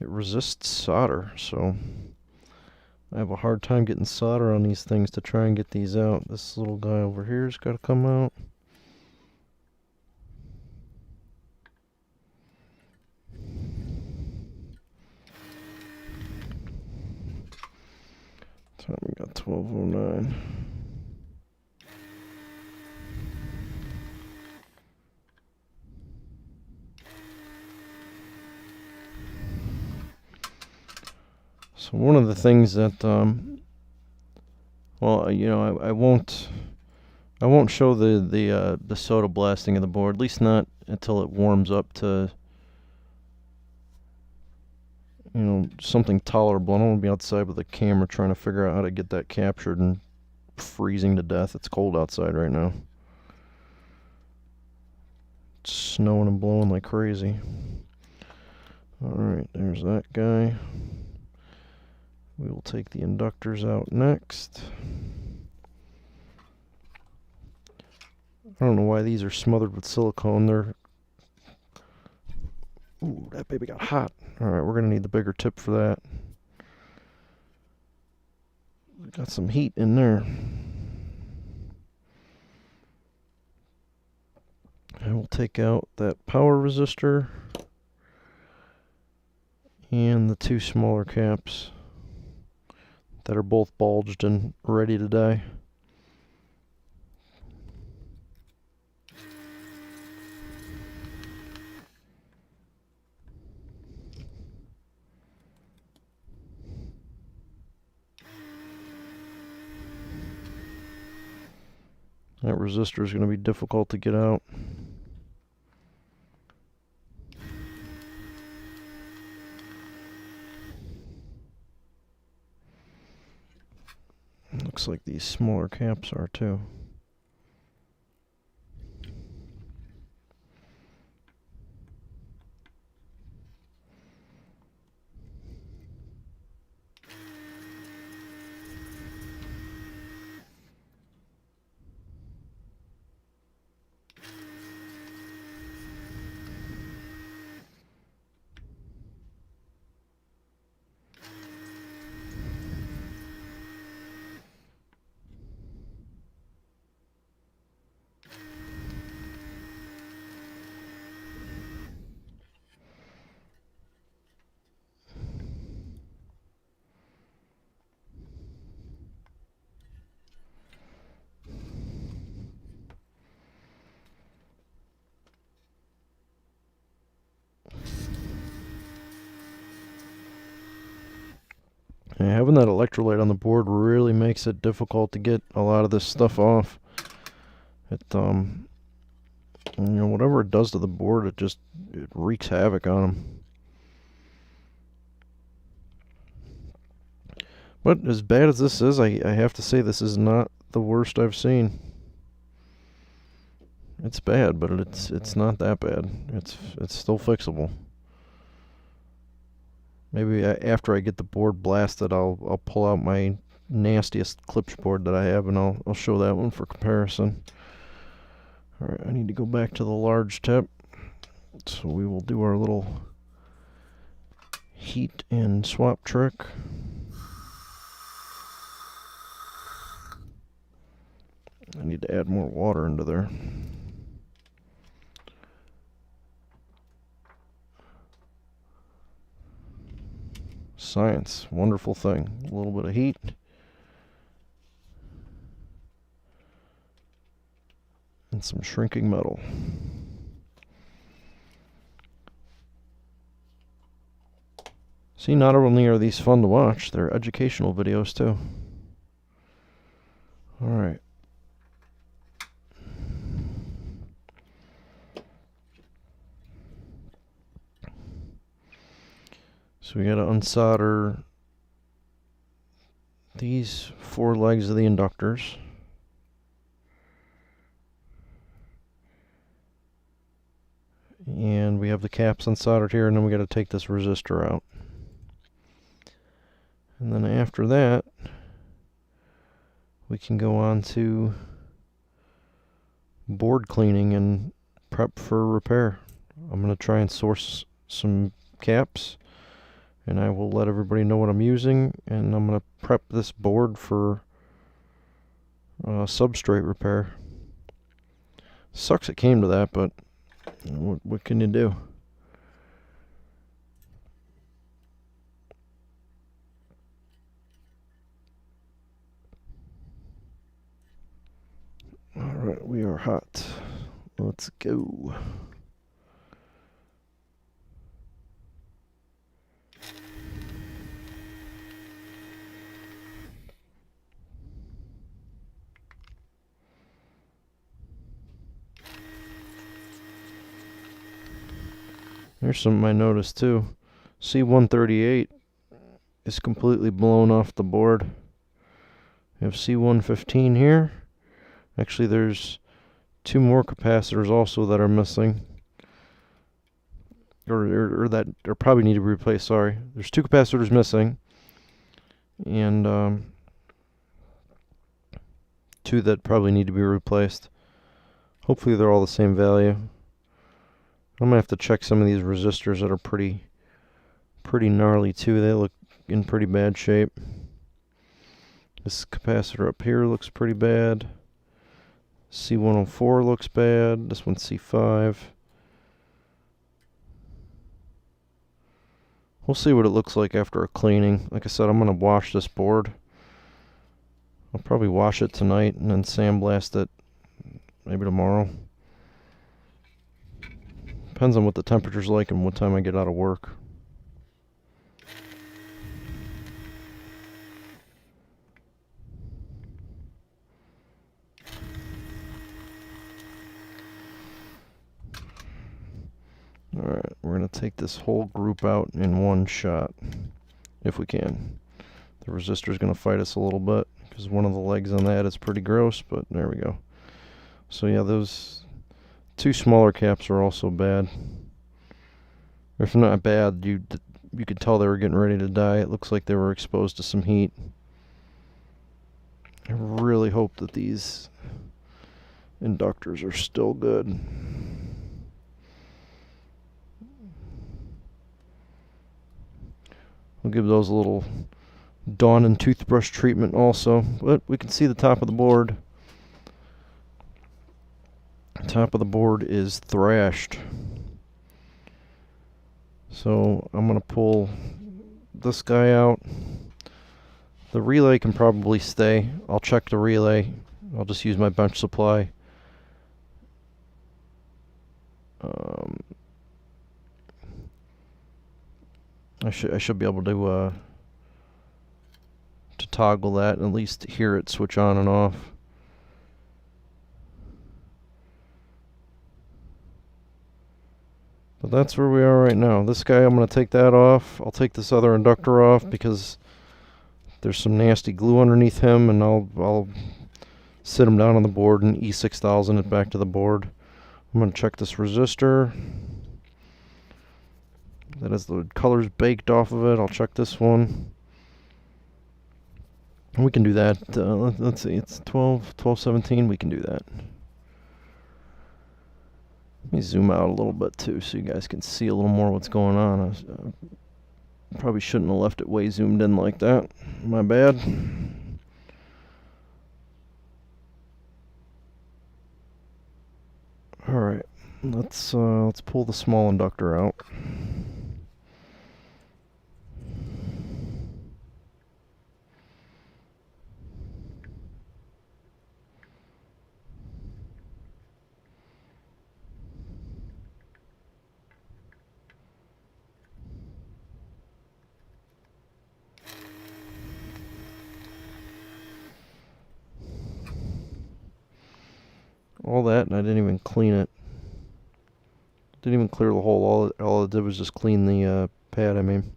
resists solder, so I have a hard time getting solder on these things to try and get these out. This little guy over here's got to come out. Time we got 12:09. So one of the things that, well, you know, I won't show the soda blasting of the board, at least not until it warms up to, you know, something tolerable. I don't want to be outside with a camera trying to figure out how to get that captured and freezing to death. It's cold outside right now. It's snowing and blowing like crazy. Alright, there's that guy. We will take the inductors out next. I don't know why these are smothered with silicone. They're... Ooh, that baby got hot. Alright, we're going to need the bigger tip for that. Got some heat in there. I will take out that power resistor and the two smaller caps that are both bulged and ready to die. That resistor is going to be difficult to get out. Looks like these smaller caps are too. Yeah, having that electrolyte on the board really makes it difficult to get a lot of this stuff off. It, you know, whatever it does to the board, it wreaks havoc on them. But as bad as this is, I have to say this is not the worst I've seen. It's bad, but it's not that bad. It's still fixable. Maybe after I get the board blasted, I'll pull out my nastiest clip board that I have, and I'll show that one for comparison. All right, I need to go back to the large tip, so we will do our little heat and swap trick. I need to add more water into there. Science, wonderful thing. A little bit of heat. And some shrinking metal. See, not only are these fun to watch, they're educational videos too. Alright. So we gotta unsolder these 4 legs of the inductors. And we have the caps unsoldered here, and then we gotta take this resistor out. And then after that, we can go on to board cleaning and prep for repair. I'm going to try and source some caps, and I will let everybody know what I'm using, and I'm going to prep this board for substrate repair. Sucks it came to that, but what can you do? Alright, we are hot. Let's go. Here's something I noticed too. C138 is completely blown off the board. We have C115 here. Actually, there's two more capacitors also that are missing. Or that probably need to be replaced, sorry. There's two capacitors missing. And two that probably need to be replaced. Hopefully they're all the same value. I'm gonna have to check some of these resistors that are pretty gnarly too. They look in pretty bad shape. This capacitor up here looks pretty bad. C104 looks bad. This one's C5. We'll see what it looks like after a cleaning. Like I said, I'm gonna wash this board. I'll probably wash it tonight and then sandblast it maybe tomorrow. Depends on what the temperature's like and what time I get out of work. Alright, we're going to take this whole group out in one shot, if we can. The resistor's going to fight us a little bit, because one of the legs on that is pretty gross, but there we go. So yeah, those two smaller caps are also bad. If not bad, you could tell they were getting ready to die. It looks like they were exposed to some heat. I really hope that these inductors are still good. We'll give those a little Dawn and toothbrush treatment also. But we can see the top of the board. Top of the board is thrashed. So I'm going to pull this guy out. The relay can probably stay. I'll check the relay. I'll just use my bench supply. I should be able to toggle that and at least hear it switch on and off. But that's where we are right now. This guy, I'm going to take that off. I'll take this other inductor off because there's some nasty glue underneath him, and I'll sit him down on the board and E6000 it back to the board. I'm going to check this resistor. That has the colors baked off of it. I'll check this one. And we can do that. Let's see, it's 1217. We can do that. Let me zoom out a little bit too so you guys can see a little more what's going on. I probably shouldn't have left it way zoomed in like that. My bad. Alright, let's pull the small inductor out. All that, and I didn't even clean it. Didn't even clear the hole. All it did was just clean the pad, I mean.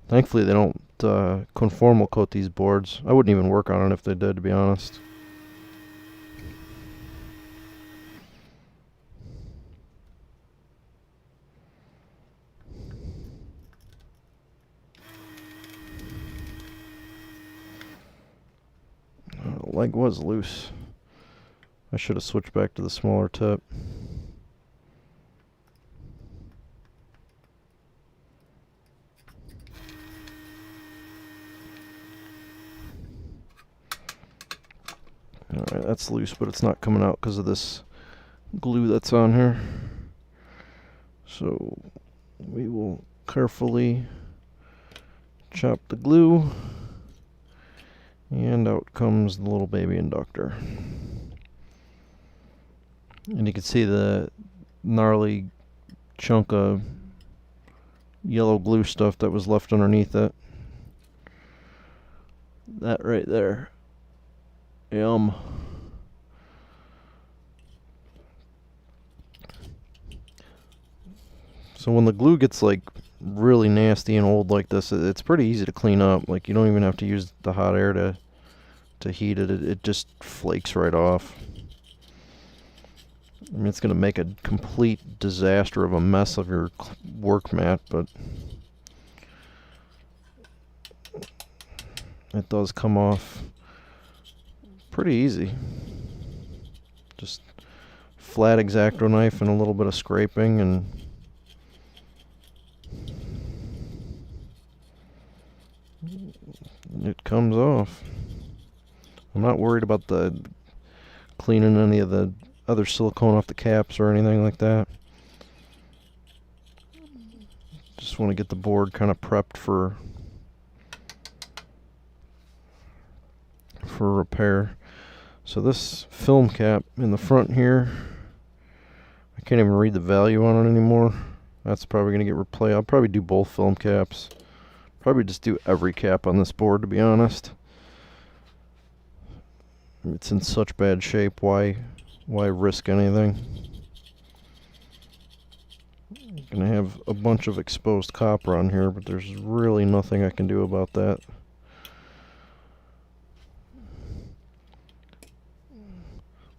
Thankfully, they don't conformal coat these boards. I wouldn't even work on it if they did, to be honest. leg was loose. I should have switched back to the smaller tip. Alright, that's loose, but it's not coming out because of this glue that's on here. So we will carefully chop the glue, and out comes the little baby inductor. And you can see the gnarly chunk of yellow glue stuff that was left underneath it. That right there. Yum. So when the glue gets like really nasty and old like this, it's pretty easy to clean up. Like, you don't even have to use the hot air to heat it. It just flakes right off. I mean, it's going to make a complete disaster of a mess of your work mat, but it does come off pretty easy. Just flat X-Acto knife and a little bit of scraping, and it comes off. I'm not worried about the cleaning any of the other silicone off the caps or anything like that. Just want to get the board kind of prepped for repair. So this film cap in the front here, I can't even read the value on it anymore. That's probably going to get replaced. I'll probably do both film caps. Probably just do every cap on this board, to be honest. It's in such bad shape. Why risk anything? I'm gonna have a bunch of exposed copper on here, but there's really nothing I can do about that.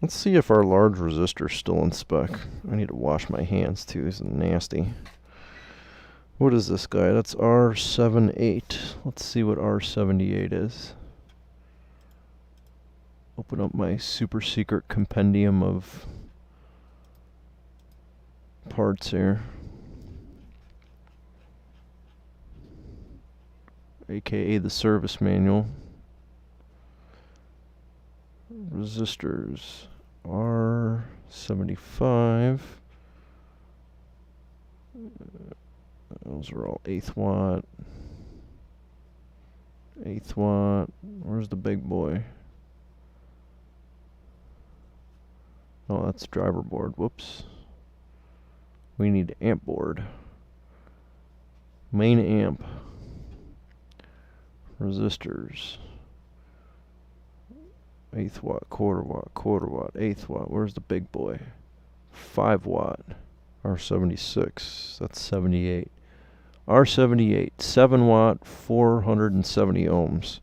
Let's see if our large resistor's still in spec. I need to wash my hands too. It's nasty. What is this guy? That's R78. Let's see what R78 is. Open up my super secret compendium of parts here. AKA the service manual. Resistors R75. Those are all 1/8 watt. 1/8 watt. Where's the big boy? Oh, that's driver board. Whoops. We need amp board. Main amp. Resistors. 1/8 watt, quarter watt, 1/8 watt. Where's the big boy? 5 watt. R76. That's 78. R78. 7 watt, 470 ohms.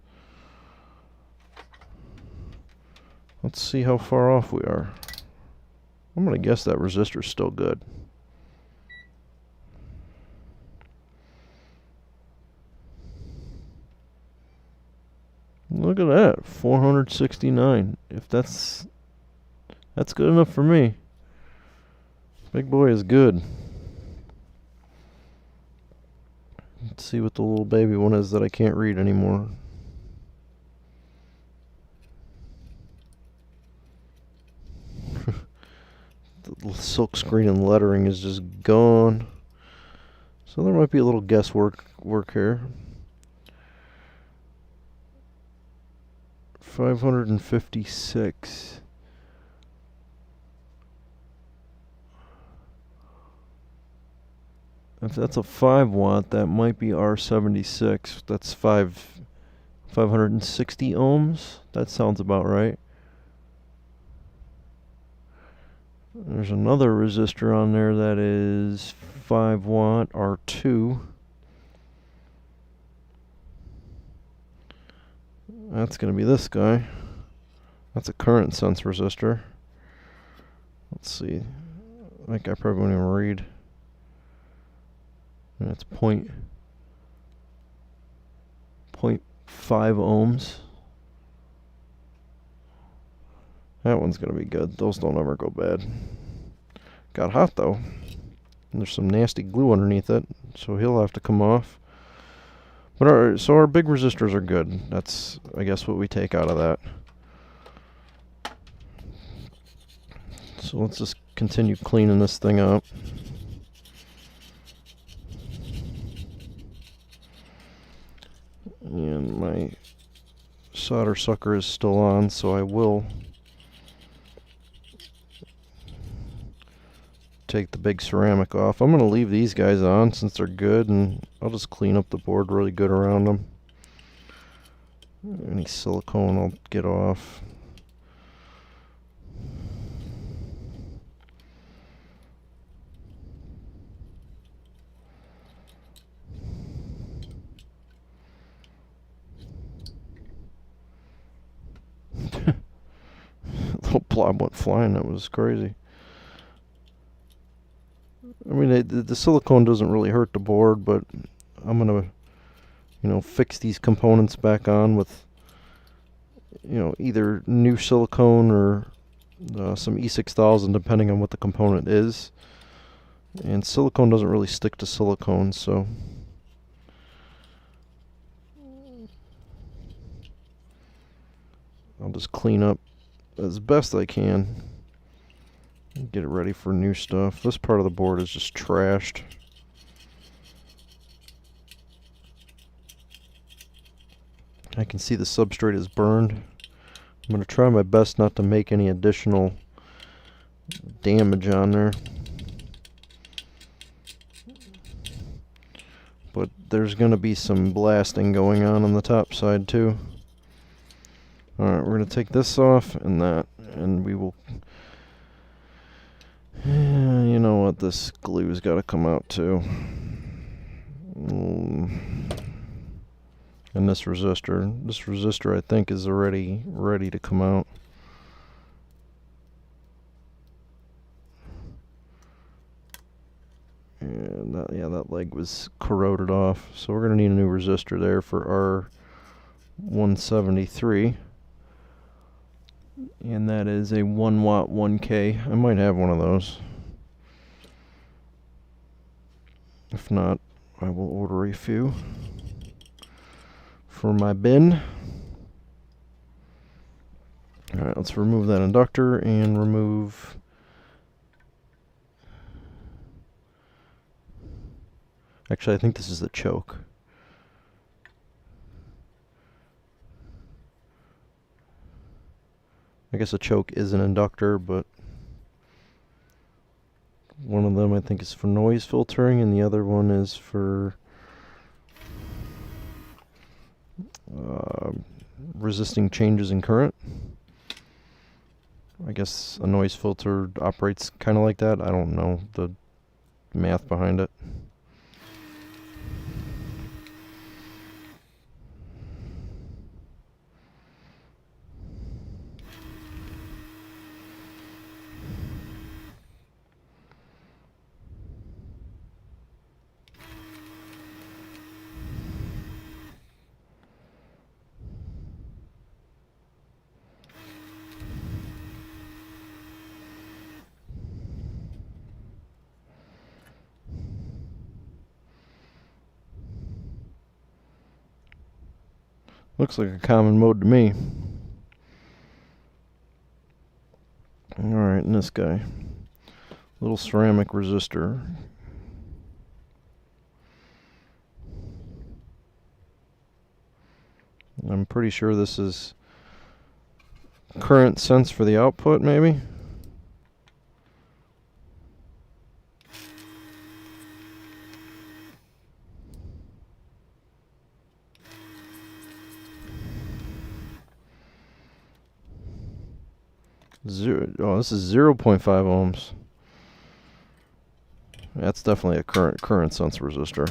Let's see how far off we are. I'm going to guess that resistor's still good. Look at that, 469. If that's good enough for me. Big boy is good. Let's see what the little baby one is that I can't read anymore. The silk screen and lettering is just gone. So there might be a little guesswork here. 556. If that's a 5 watt, that might be R76. That's 560 ohms. That sounds about right. There's another resistor on there that is 5 watt R2. That's going to be this guy. That's a current sense resistor. Let's see. I think I probably won't even read. And it's 0.5 ohms. That one's gonna be good. Those don't ever go bad. Got hot though. And there's some nasty glue underneath it, so he'll have to come off. But our big resistors are good. That's, I guess, what we take out of that. So let's just continue cleaning this thing up. And my solder sucker is still on, so I will take the big ceramic off. I'm going to leave these guys on since they're good, and I'll just clean up the board really good around them. Any silicone I'll get off. Little blob went flying. That was crazy. I mean, the silicone doesn't really hurt the board, but I'm gonna, fix these components back on with, either new silicone or some E6000, depending on what the component is. And silicone doesn't really stick to silicone, so I'll just clean up as best I can. Get it ready for new stuff. This part of the board is just trashed. I can see the substrate is burned. I'm going to try my best not to make any additional damage on there. But there's going to be some blasting going on the top side too. Alright, we're going to take this off and that, and we will... you know what, this glue's got to come out too. And this resistor I think is already ready to come out. And that leg was corroded off, so we're going to need a new resistor there for our 173. And that is a 1 watt 1K. I might have one of those. If not, I will order a few for my bin. Alright, let's remove that inductor and remove... Actually, I think this is the choke. I guess a choke is an inductor, but one of them I think is for noise filtering and the other one is for resisting changes in current. I guess a noise filter operates kind of like that. I don't know the math behind it. Looks like a common mode to me. Alright, and this guy. Little ceramic resistor. I'm pretty sure this is current sense for the output, maybe? This is 0.5 ohms. That's definitely a current sense resistor.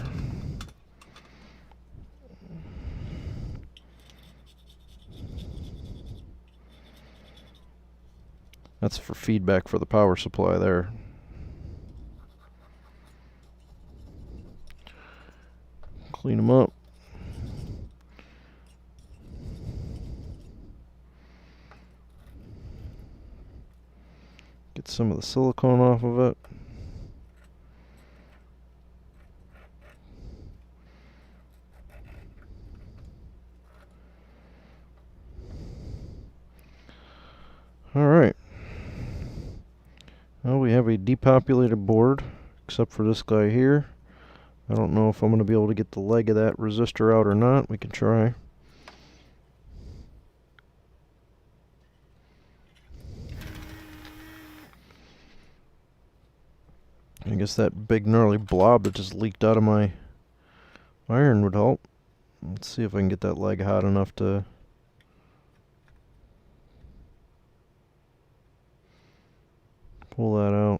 That's for feedback for the power supply there. Clean them up. some of the silicone off of it. Alright. Well, we have a depopulated board, except for this guy here. I don't know if I'm going to be able to get the leg of that resistor out or not. We can try. I guess that big gnarly blob that just leaked out of my iron would help. Let's see if I can get that leg hot enough to... pull that out.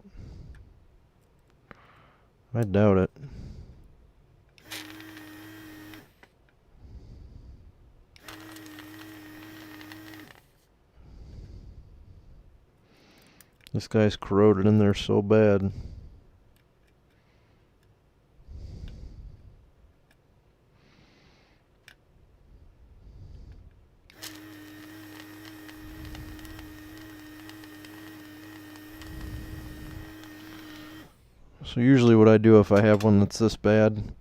I doubt it. This guy's corroded in there so bad. So usually what I do if I have one that's this bad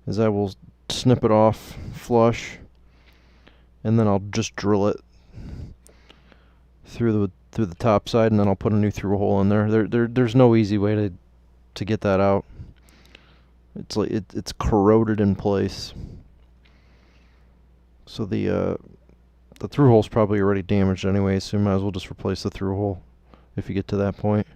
is I will snip it off flush, and then I'll just drill it through the top side, and then I'll put a new through hole in there. There's no easy way to get that out. It's like it's corroded in place. So the through hole's probably already damaged anyway, so you might as well just replace the through hole if you get to that point.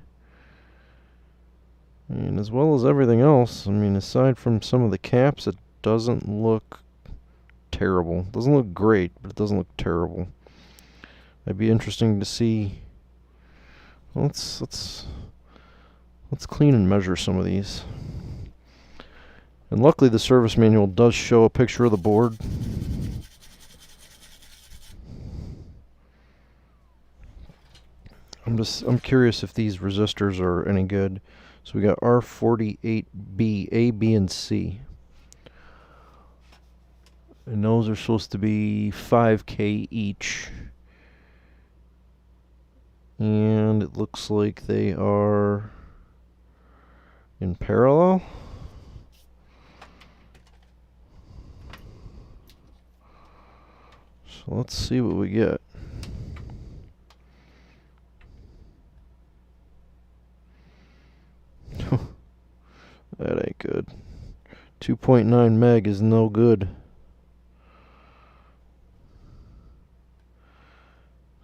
And as well as everything else, I mean, aside from some of the caps, it doesn't look terrible. It doesn't look great, but it doesn't look terrible. It'd be interesting to see. Let's clean and measure some of these. And luckily the service manual does show a picture of the board. I'm curious if these resistors are any good. So we got R48B, A, B, and C. And those are supposed to be 5K each. And it looks like they are in parallel. So let's see what we get. That ain't good. 2.9 meg is no good.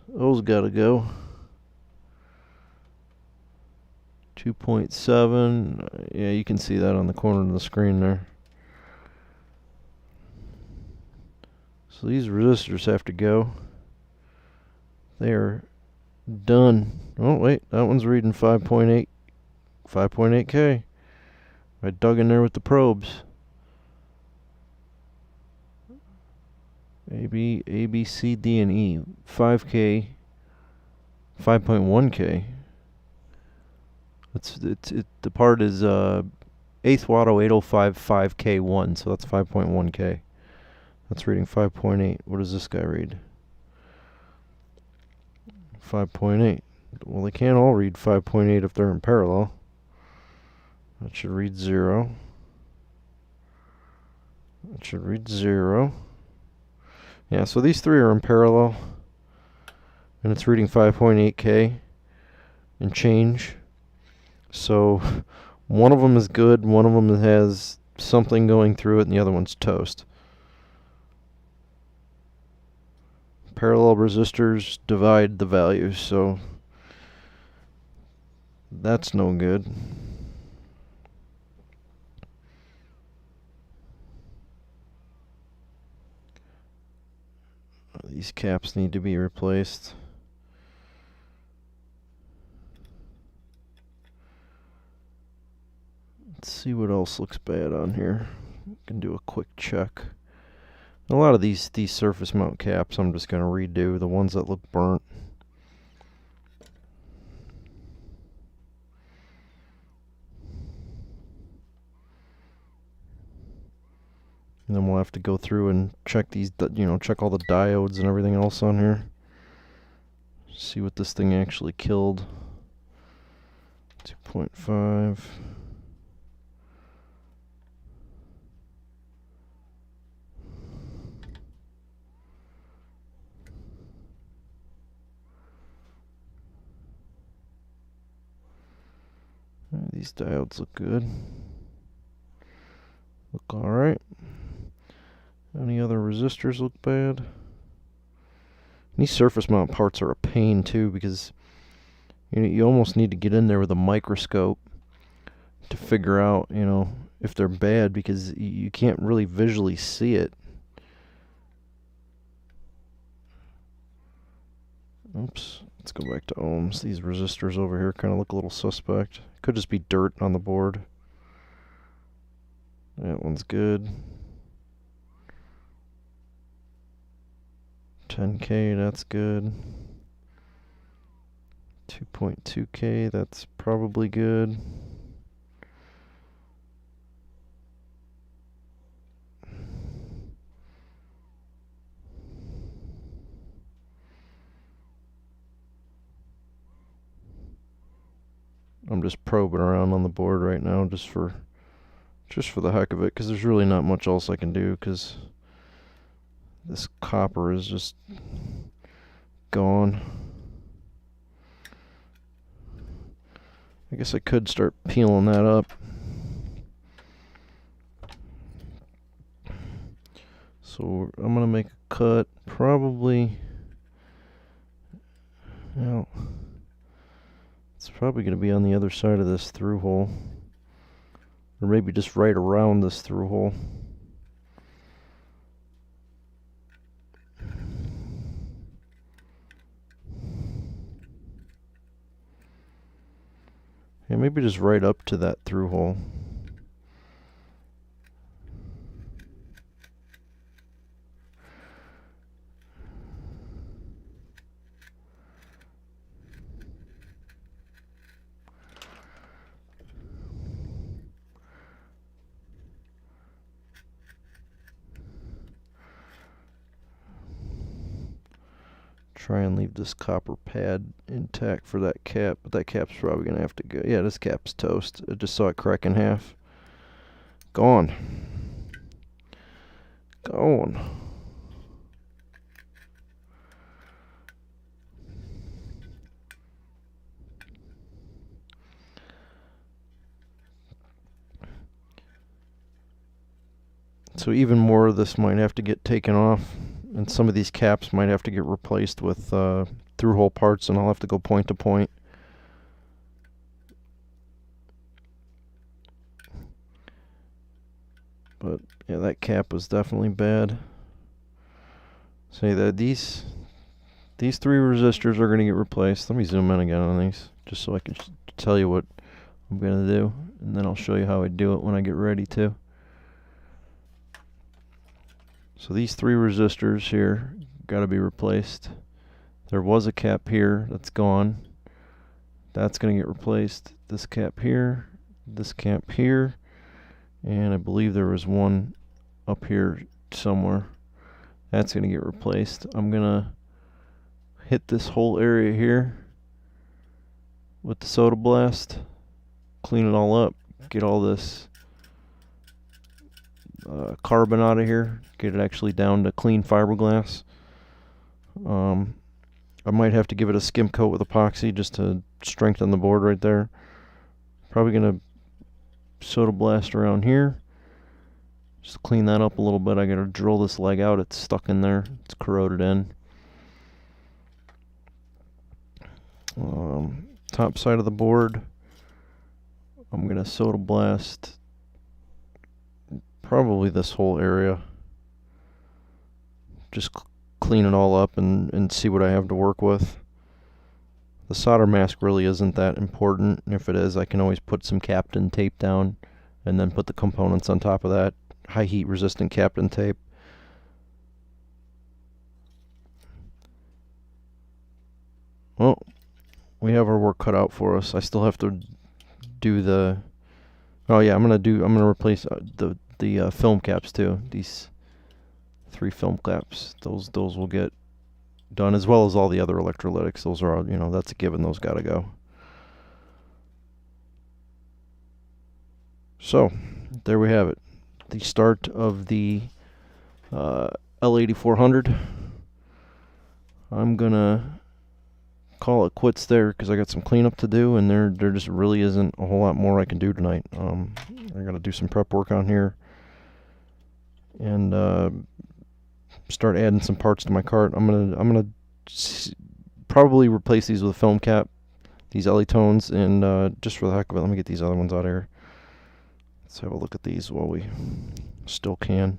Those gotta go. 2.7. Yeah, you can see that on the corner of the screen there. So these resistors have to go. They are done. Oh wait, that one's reading 5.8. 5.8K. I dug in there with the probes. A, B, C, D, and E. 5K. 5.1K. The part is 8th Watto 805 5K1, so that's 5.1K. That's reading 5.8. What does this guy read? 5.8. Well, they can't all read 5.8 if they're in parallel. That should read 0. That should read 0. Yeah, so these three are in parallel. And it's reading 5.8K and change. So one of them is good, one of them has something going through it, and the other one's toast. Parallel resistors divide the values, so that's no good. These caps need to be replaced. Let's see what else looks bad on here. We can do a quick check. A lot of these surface mount caps I'm just going to redo, the ones that look burnt. And then we'll have to go through and check these, check all the diodes and everything else on here. See what this thing actually killed. 2.5. These diodes look good. Look alright. Any other resistors look bad? These surface mount parts are a pain too, because you almost need to get in there with a microscope to figure out, if they're bad, because you can't really visually see it. Oops, let's go back to ohms. These resistors over here kind of look a little suspect. Could just be dirt on the board. That one's good. 10K, that's good. 2.2K, that's probably good. I'm just probing around on the board right now just for the heck of it, because there's really not much else I can do, because this copper is just gone. I guess I could start peeling that up. So I'm going to make a cut, probably, it's probably going to be on the other side of this through hole, or maybe just right around this through hole. Yeah, maybe just right up to that through hole. Try and leave this copper pad intact for that cap, but that cap's probably going to have to go. Yeah, this cap's toast. I just saw it crack in half. Gone. Gone. So even more of this might have to get taken off, and some of these caps might have to get replaced with through-hole parts, and I'll have to go point to point. But yeah, that cap was definitely bad. Say that these three resistors are going to get replaced. Let me zoom in again on these, just so I can tell you what I'm going to do, and then I'll show you how I do it when I get ready to. So these three resistors here got to be replaced. There was a cap here that's gone. That's going to get replaced. This cap here, and I believe there was one up here somewhere. That's going to get replaced. I'm going to hit this whole area here with the soda blast, clean it all up, get all this carbon out of here, get it actually down to clean fiberglass. I might have to give it a skim coat with epoxy just to strengthen the board right there. Probably going to soda blast around here, just clean that up a little bit. I got to drill this leg out. It's stuck in there. It's corroded in. Top side of the board, I'm going to soda blast probably this whole area. Just clean it all up and see what I have to work with. The solder mask really isn't that important. If it is, I can always put some Kapton tape down and then put the components on top of that. High heat resistant Kapton tape. Well, we have our work cut out for us. I still have to do the... Oh yeah, I'm gonna replace the film caps too. These 3 film caps. Those will get done, as well as all the other electrolytics. Those are all, that's a given. Those gotta go. So, there we have it. The start of the L8400. I'm gonna call it quits there because I got some cleanup to do, and there just really isn't a whole lot more I can do tonight. I gotta do some prep work on here and start adding some parts to my cart. I'm gonna probably replace these with a film cap, these LE tones, and just for the heck of it, let me get these other ones out of here. Let's have a look at these while we still can.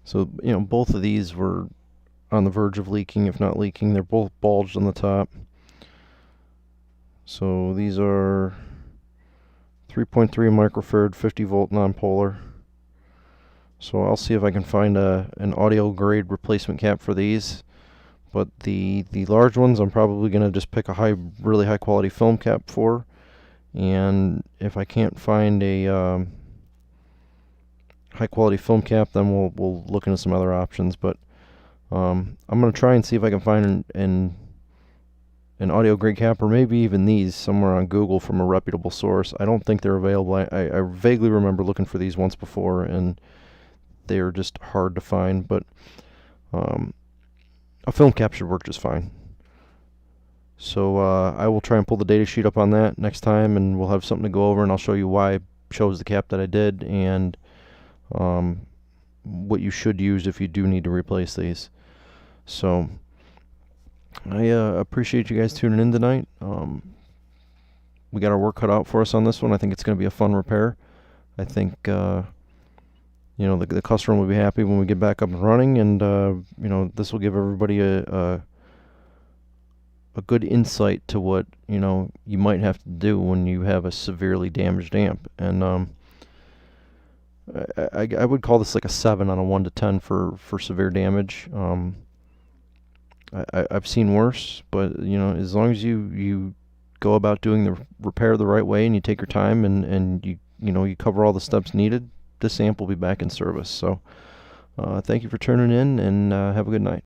So, you know, both of these were on the verge of leaking, if not leaking. They're both bulged on the top. So these are 3.3 microfarad, 50 volt nonpolar. So I'll see if I can find an audio grade replacement cap for these. But the large ones I'm probably going to just pick a really high quality film cap for. And if I can't find a high quality film cap, then we'll look into some other options. But I'm going to try and see if I can find an audio grade cap, or maybe even these somewhere on Google from a reputable source. I don't think they're available. I vaguely remember looking for these once before, and they are just hard to find. But a film cap should work just fine. So I will try and pull the data sheet up on that next time, and we'll have something to go over, and I'll show you why I chose the cap that I did, and what you should use if you do need to replace these. So I appreciate you guys tuning in tonight. We got our work cut out for us on this one. I think it's going to be a fun repair. I think you know, the customer will be happy when we get back up and running, and you know, this will give everybody a good insight to what, you know, you might have to do when you have a severely damaged amp. And I would call this like a 7 on a 1 to 10 for severe damage. I've seen worse, but you know, as long as you go about doing the repair the right way, and you take your time, and you know, you cover all the steps needed, this amp will be back in service. So thank you for tuning in, and have a good night.